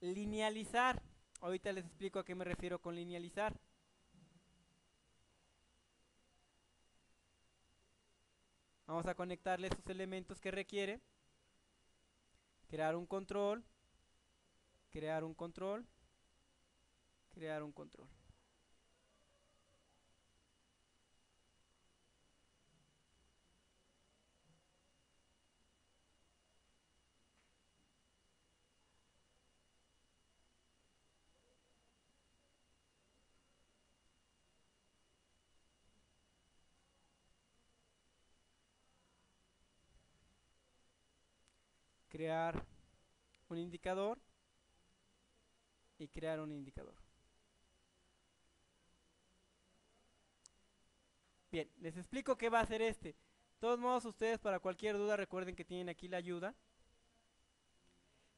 linealizar. Ahorita les explico a qué me refiero con linealizar. Vamos a conectarle esos elementos que requiere. Crear un control, crear un control, crear un control. crear un indicador y crear un indicador. Bien, les explico qué va a hacer este. De todos modos, ustedes para cualquier duda recuerden que tienen aquí la ayuda.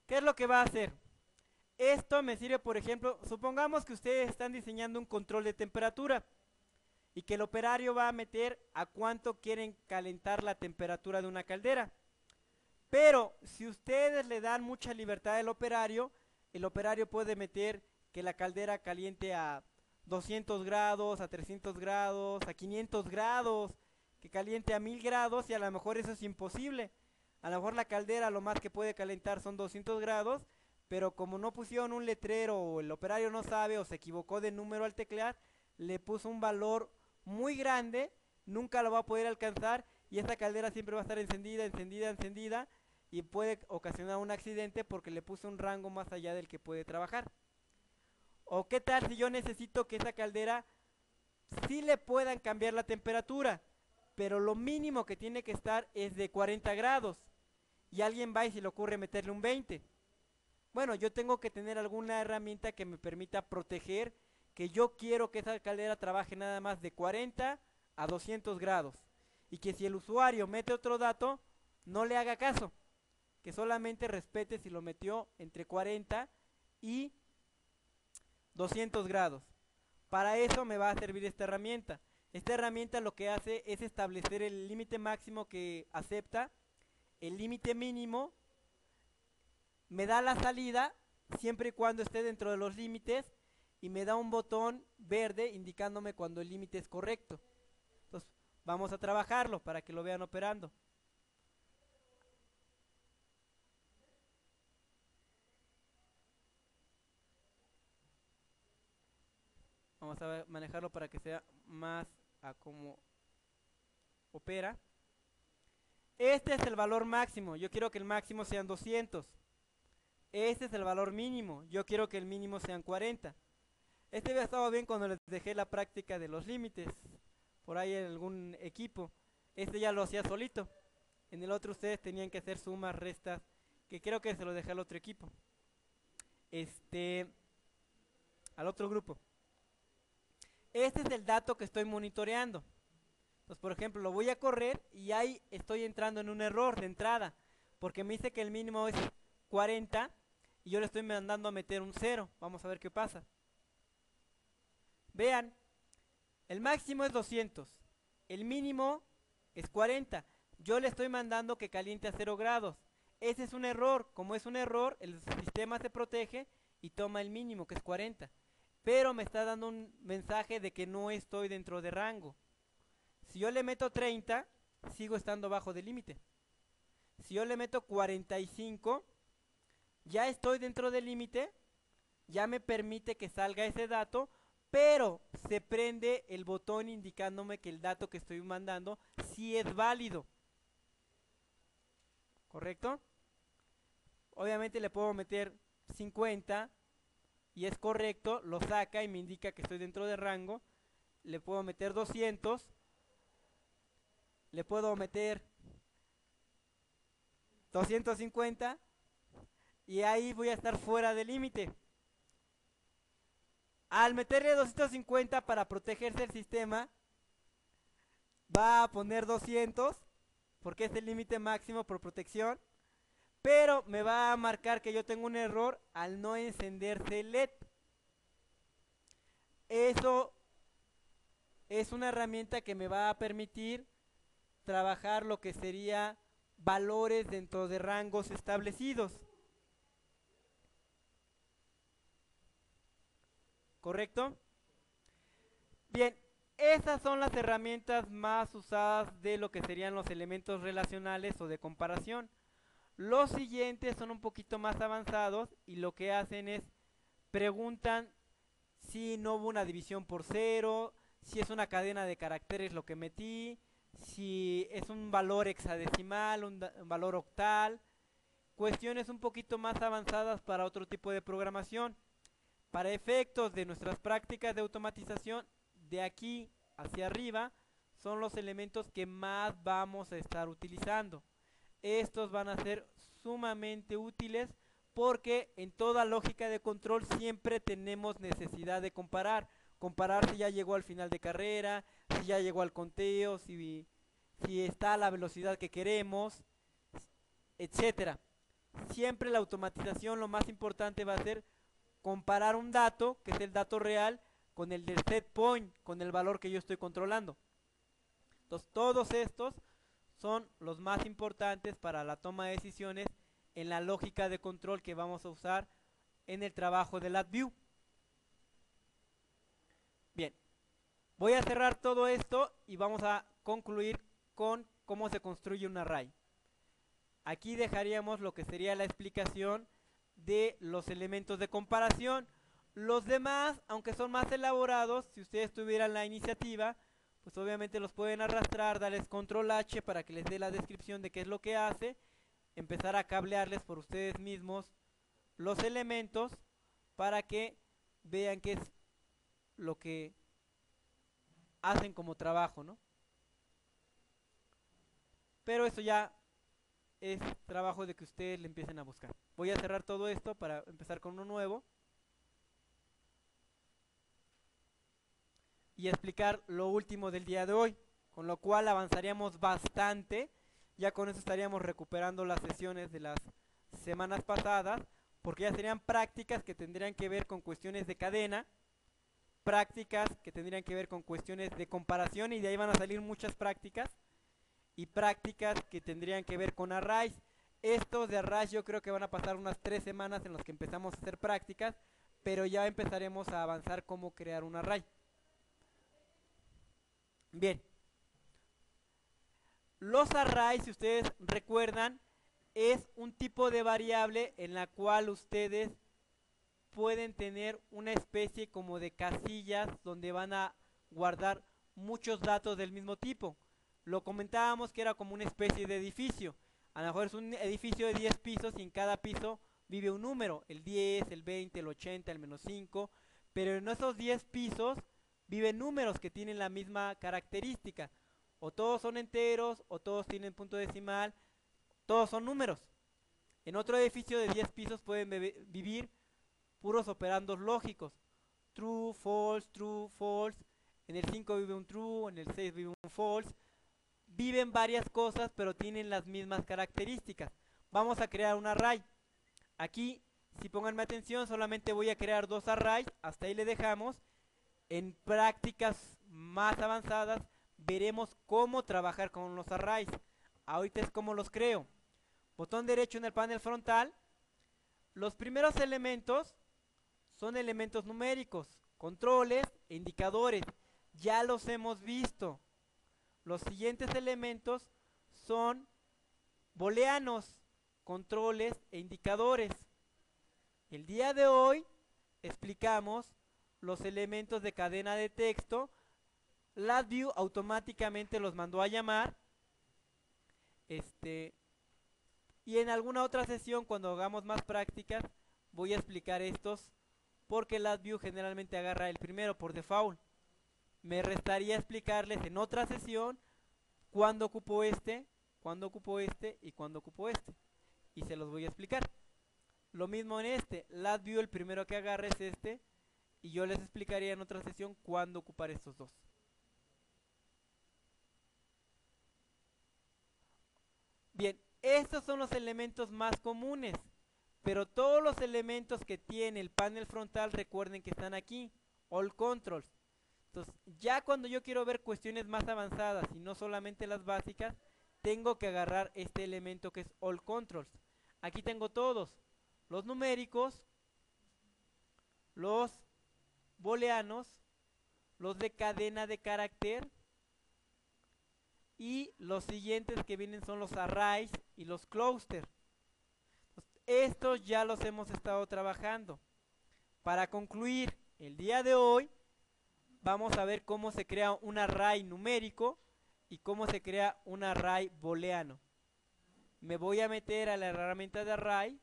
¿Qué es lo que va a hacer? Esto me sirve, por ejemplo, supongamos que ustedes están diseñando un control de temperatura y que el operario va a meter a cuánto quieren calentar la temperatura de una caldera. Pero si ustedes le dan mucha libertad al operario, el operario puede meter que la caldera caliente a 200 grados, a 300 grados, a 500 grados, que caliente a 1000 grados y a lo mejor eso es imposible. A lo mejor la caldera lo más que puede calentar son 200 grados, pero como no pusieron un letrero o el operario no sabe o se equivocó de número al teclear, le puso un valor muy grande, nunca lo va a poder alcanzar y esta caldera siempre va a estar encendida, encendida, encendida y puede ocasionar un accidente porque le puso un rango más allá del que puede trabajar. O qué tal si yo necesito que esa caldera sí le puedan cambiar la temperatura, pero lo mínimo que tiene que estar es de 40 grados y alguien va y se le ocurre meterle un 20. Bueno, yo tengo que tener alguna herramienta que me permita proteger que yo quiero que esa caldera trabaje nada más de 40 a 200 grados y que si el usuario mete otro dato no le haga caso, que solamente respete si lo metió entre 40 y 200 grados. Para eso me va a servir esta herramienta. Esta herramienta lo que hace es establecer el límite máximo que acepta, el límite mínimo, me da la salida siempre y cuando esté dentro de los límites y me da un botón verde indicándome cuando el límite es correcto. Entonces vamos a trabajarlo para que lo vean operando. Vamos a manejarlo para que sea más a cómo opera. Este es el valor máximo, yo quiero que el máximo sean 200. Este es el valor mínimo, yo quiero que el mínimo sean 40. Este había estado bien cuando les dejé la práctica de los límites, por ahí en algún equipo. Este ya lo hacía solito. En el otro ustedes tenían que hacer sumas, restas, que creo que se lo dejé al otro equipo. Al otro grupo. Este es el dato que estoy monitoreando. Entonces, por ejemplo, lo voy a correr y ahí estoy entrando en un error de entrada, porque me dice que el mínimo es 40 y yo le estoy mandando a meter un 0. Vamos a ver qué pasa. Vean, el máximo es 200, el mínimo es 40. Yo le estoy mandando que caliente a 0 grados. Ese es un error. Como es un error, el sistema se protege y toma el mínimo, que es 40. Pero me está dando un mensaje de que no estoy dentro de rango. Si yo le meto 30, sigo estando bajo del límite. Si yo le meto 45, ya estoy dentro del límite, ya me permite que salga ese dato, pero se prende el botón indicándome que el dato que estoy mandando sí es válido. ¿Correcto? Obviamente le puedo meter 50 y es correcto, lo saca y me indica que estoy dentro de rango. Le puedo meter 200, le puedo meter 250 y ahí voy a estar fuera del límite. Al meterle 250 para protegerse el sistema, va a poner 200 porque es el límite máximo por protección, pero me va a marcar que yo tengo un error al no encenderse el LED. Eso es una herramienta que me va a permitir trabajar lo que sería valores dentro de rangos establecidos. ¿Correcto? Bien, esas son las herramientas más usadas de lo que serían los elementos relacionales o de comparación. Los siguientes son un poquito más avanzados y lo que hacen es preguntan si no hubo una división por cero, si es una cadena de caracteres lo que metí, si es un valor hexadecimal, un valor octal, cuestiones un poquito más avanzadas para otro tipo de programación. Para efectos de nuestras prácticas de automatización, de aquí hacia arriba son los elementos que más vamos a estar utilizando. Estos van a ser sumamente útiles porque en toda lógica de control siempre tenemos necesidad de comparar. Comparar si ya llegó al final de carrera, si ya llegó al conteo, si está a la velocidad que queremos, etcétera. Siempre la automatización lo más importante va a ser comparar un dato, que es el dato real, con el del set point, con el valor que yo estoy controlando. Entonces todos estos son los más importantes para la toma de decisiones en la lógica de control que vamos a usar en el trabajo de LabVIEW. Bien, voy a cerrar todo esto y vamos a concluir con cómo se construye un array. Aquí dejaríamos lo que sería la explicación de los elementos de comparación. Los demás, aunque son más elaborados, si ustedes tuvieran la iniciativa, pues obviamente los pueden arrastrar, darles control H para que les dé la descripción de qué es lo que hace, empezar a cablearles por ustedes mismos los elementos para que vean qué es lo que hacen como trabajo, ¿no? Pero eso ya es trabajo de que ustedes le empiecen a buscar. Voy a cerrar todo esto para empezar con uno nuevo y explicar lo último del día de hoy, con lo cual avanzaríamos bastante. Ya con eso estaríamos recuperando las sesiones de las semanas pasadas, porque ya serían prácticas que tendrían que ver con cuestiones de cadena, prácticas que tendrían que ver con cuestiones de comparación, y de ahí van a salir muchas prácticas, y prácticas que tendrían que ver con arrays. Estos de arrays yo creo que van a pasar unas 3 semanas en las que empezamos a hacer prácticas, pero ya empezaremos a avanzar cómo crear un array. Bien, los arrays, si ustedes recuerdan, es un tipo de variable en la cual ustedes pueden tener una especie como de casillas donde van a guardar muchos datos del mismo tipo. Lo comentábamos que era como una especie de edificio. A lo mejor es un edificio de 10 pisos y en cada piso vive un número, el 10, el 20, el 80, el -5, pero en esos 10 pisos viven números que tienen la misma característica. O todos son enteros, o todos tienen punto decimal, todos son números. En otro edificio de 10 pisos pueden vivir puros operandos lógicos. True, false, true, false. En el 5 vive un true, en el 6 vive un false. Viven varias cosas, pero tienen las mismas características. Vamos a crear un array. Aquí, si pónganme atención, solamente voy a crear 2 arrays. Hasta ahí le dejamos. En prácticas más avanzadas veremos cómo trabajar con los arrays. Ahorita es cómo los creo. Botón derecho en el panel frontal. Los primeros elementos son elementos numéricos, controles e indicadores. Ya los hemos visto. Los siguientes elementos son booleanos, controles e indicadores. El día de hoy explicamos los elementos de cadena de texto. LabVIEW automáticamente los mandó a llamar. Y en alguna otra sesión, cuando hagamos más prácticas, voy a explicar estos, porque LabVIEW generalmente agarra el primero por default. Me restaría explicarles en otra sesión cuándo ocupo este, cuándo ocupo este y cuándo ocupo este. Y se los voy a explicar. Lo mismo en este. LabVIEW el primero que agarre es este, y yo les explicaría en otra sesión cuándo ocupar estos dos. Bien, estos son los elementos más comunes, pero todos los elementos que tiene el panel frontal, recuerden que están aquí, all controls. Entonces, ya cuando yo quiero ver cuestiones más avanzadas y no solamente las básicas, tengo que agarrar este elemento que es all controls. Aquí tengo todos, los numéricos, los booleanos, los de cadena de carácter, y los siguientes que vienen son los arrays y los clusters. Estos ya los hemos estado trabajando. Para concluir el día de hoy, vamos a ver cómo se crea un array numérico y cómo se crea un array booleano. Me voy a meter a la herramienta de array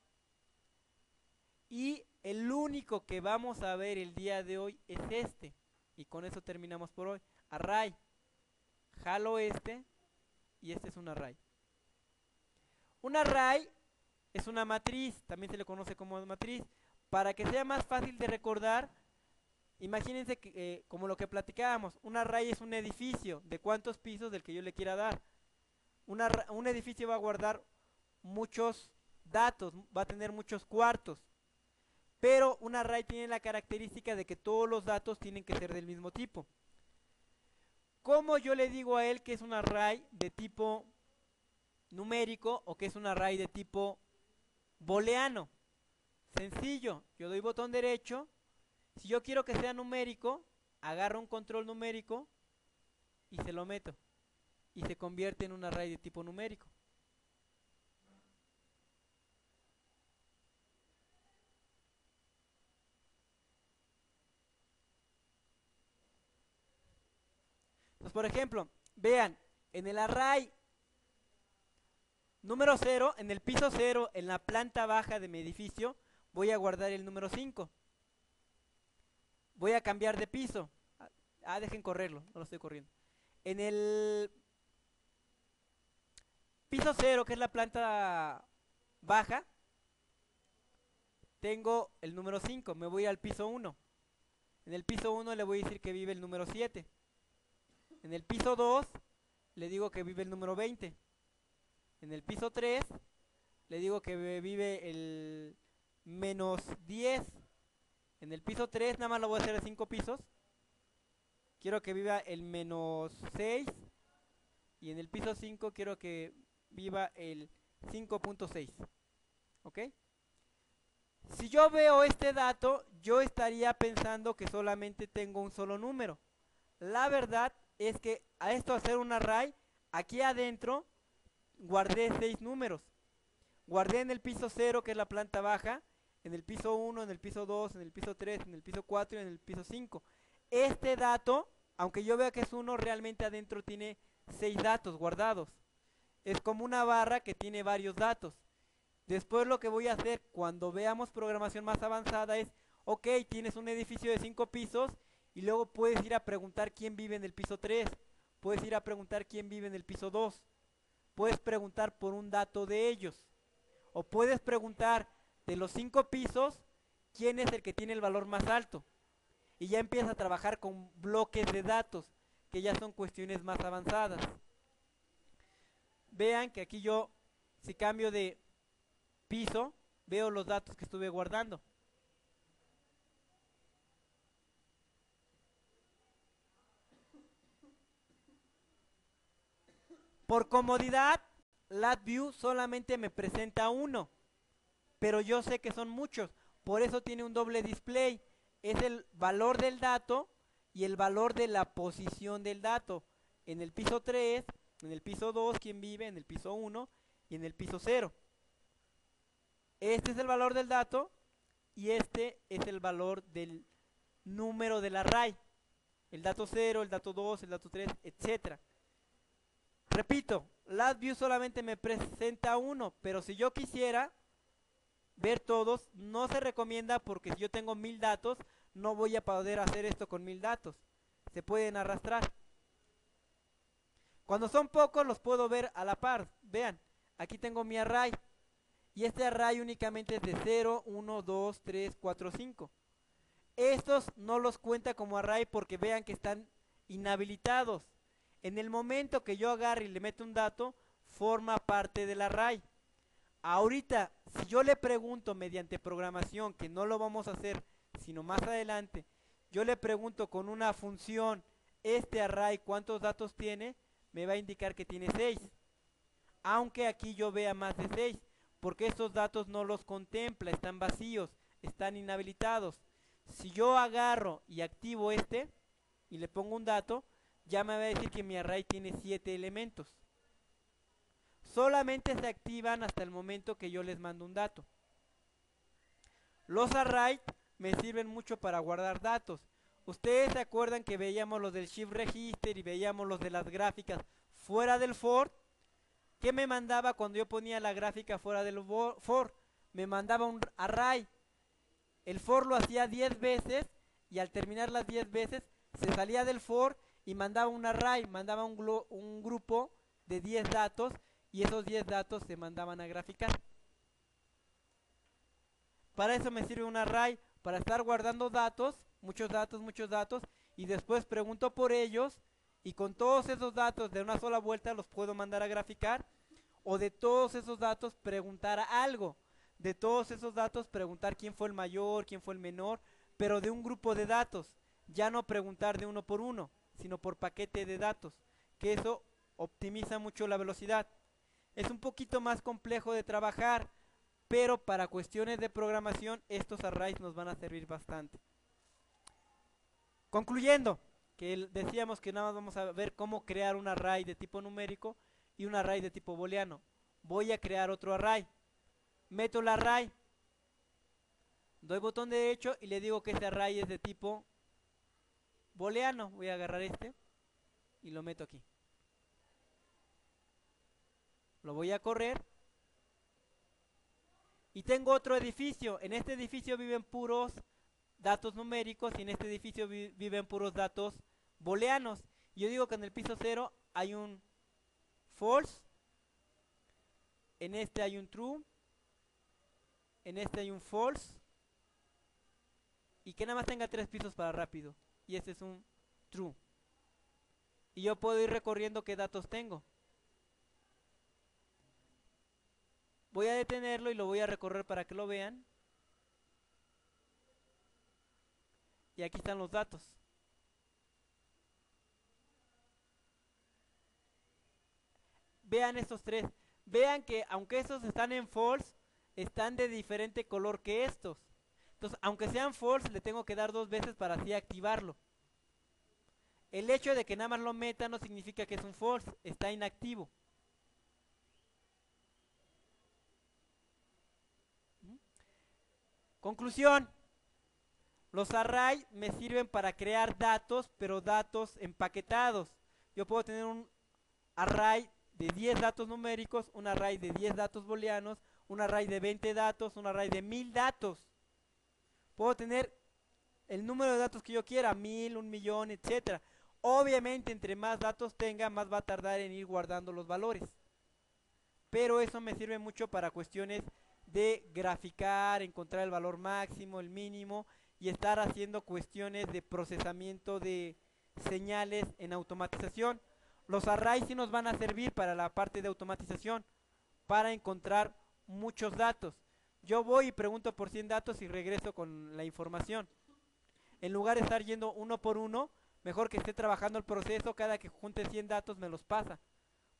y el único que vamos a ver el día de hoy es este. Y con eso terminamos por hoy. Array. Jalo este y este es un array. Un array es una matriz, también se le conoce como matriz. Para que sea más fácil de recordar, imagínense que, como lo que platicábamos, un array es un edificio, ¿de cuántos pisos? Del que yo le quiera dar. Un edificio va a guardar muchos datos, va a tener muchos cuartos, pero un array tiene la característica de que todos los datos tienen que ser del mismo tipo. ¿Cómo yo le digo a él que es un array de tipo numérico o que es un array de tipo booleano? Sencillo, yo doy botón derecho. Si yo quiero que sea numérico, agarro un control numérico y se lo meto. Y se convierte en un array de tipo numérico. Entonces, por ejemplo, vean, en el array número 0, en el piso 0, en la planta baja de mi edificio, voy a guardar el número 5. Voy a cambiar de piso. Dejen correrlo, no lo estoy corriendo. En el piso 0, que es la planta baja, tengo el número 5. Me voy al piso 1. En el piso 1 le voy a decir que vive el número 7. En el piso 2 le digo que vive el número 20. En el piso 3 le digo que vive el menos 10. En el piso 3 nada más lo voy a hacer de 5 pisos. Quiero que viva el menos 6. Y en el piso 5 quiero que viva el 5.6. ¿Ok? Si yo veo este dato, yo estaría pensando que solamente tengo un solo número. La verdad es que a esto hacer un array, aquí adentro guardé 6 números. Guardé en el piso 0, que es la planta baja, en el piso 1, en el piso 2, en el piso 3, en el piso 4 y en el piso 5. Este dato, aunque yo vea que es 1, realmente adentro tiene 6 datos guardados. Es como una barra que tiene varios datos. Después lo que voy a hacer cuando veamos programación más avanzada es, ok, tienes un edificio de 5 pisos y luego puedes ir a preguntar quién vive en el piso 3, puedes ir a preguntar quién vive en el piso 2, puedes preguntar por un dato de ellos, o puedes preguntar de los 5 pisos quién es el que tiene el valor más alto. Y ya empieza a trabajar con bloques de datos, que ya son cuestiones más avanzadas. Vean que aquí yo, si cambio de piso, veo los datos que estuve guardando. Por comodidad, LabVIEW solamente me presenta uno, pero yo sé que son muchos, por eso tiene un doble display. Es el valor del dato y el valor de la posición del dato. En el piso 3, en el piso 2, quién vive, en el piso 1 y en el piso 0. Este es el valor del dato y este es el valor del número del array. El dato 0, el dato 2, el dato 3, etc. Repito, LabVIEW solamente me presenta uno, pero si yo quisiera ver todos, no se recomienda porque si yo tengo 1000 datos, no voy a poder hacer esto con 1000 datos. Se pueden arrastrar. Cuando son pocos los puedo ver a la par. Vean, aquí tengo mi array. Y este array únicamente es de 0, 1, 2, 3, 4, 5. Estos no los cuenta como array porque vean que están inhabilitados. En el momento que yo agarre y le meto un dato, forma parte del array. Ahorita, si yo le pregunto mediante programación, que no lo vamos a hacer, sino más adelante, yo le pregunto con una función, este array, ¿cuántos datos tiene? Me va a indicar que tiene 6. Aunque aquí yo vea más de 6, porque estos datos no los contempla, están vacíos, están inhabilitados. Si yo agarro y activo este, y le pongo un dato, ya me va a decir que mi array tiene 7 elementos. Solamente se activan hasta el momento que yo les mando un dato. Los arrays me sirven mucho para guardar datos. Ustedes se acuerdan que veíamos los del Shift Register y veíamos los de las gráficas fuera del for. ¿Qué me mandaba cuando yo ponía la gráfica fuera del for? Me mandaba un array. El for lo hacía 10 veces y al terminar las 10 veces se salía del for y mandaba un array, mandaba un grupo de 10 datos y esos 10 datos se mandaban a graficar. Para eso me sirve un array, para estar guardando datos, muchos datos, y después pregunto por ellos, y con todos esos datos de una sola vuelta los puedo mandar a graficar, o de todos esos datos preguntar algo, de todos esos datos preguntar quién fue el mayor, quién fue el menor, pero de un grupo de datos, ya no preguntar de uno por uno, sino por paquete de datos, que eso optimiza mucho la velocidad. Es un poquito más complejo de trabajar, pero para cuestiones de programación estos arrays nos van a servir bastante. Concluyendo, que decíamos que nada más vamos a ver cómo crear un array de tipo numérico y un array de tipo booleano. Voy a crear otro array. Meto el array, doy botón derecho y le digo que ese array es de tipo booleano. Voy a agarrar este y lo meto aquí. Lo voy a correr. Y tengo otro edificio. En este edificio viven puros datos numéricos y en este edificio viven puros datos booleanos. Yo digo que en el piso 0 hay un false, en este hay un true, en este hay un false, y que nada más tenga 3 pisos para rápido, y este es un true. Y yo puedo ir recorriendo qué datos tengo. Voy a detenerlo y lo voy a recorrer para que lo vean. Y aquí están los datos. Vean estos tres. Vean que aunque estos están en false, están de diferente color que estos. Entonces, aunque sean false, le tengo que dar 2 veces para así activarlo. El hecho de que nada más lo meta no significa que es un false, está inactivo. Conclusión. Los arrays me sirven para crear datos, pero datos empaquetados. Yo puedo tener un array de 10 datos numéricos, un array de 10 datos booleanos, un array de 20 datos, un array de 1000 datos. Puedo tener el número de datos que yo quiera, 1000, 1.000.000, etcétera. Obviamente, entre más datos tenga, más va a tardar en ir guardando los valores. Pero eso me sirve mucho para cuestiones de graficar, encontrar el valor máximo, el mínimo, y estar haciendo cuestiones de procesamiento de señales en automatización. Los arrays sí nos van a servir para la parte de automatización, para encontrar muchos datos. Yo voy y pregunto por 100 datos y regreso con la información. En lugar de estar yendo uno por uno, mejor que esté trabajando el proceso, cada que junte 100 datos me los pasa,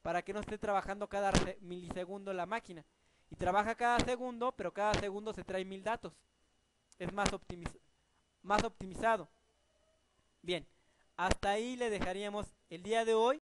para que no esté trabajando cada milisegundo la máquina. Y trabaja cada segundo, pero cada segundo se trae 1000 datos. Es más optimizado. Bien, hasta ahí le dejaríamos el día de hoy.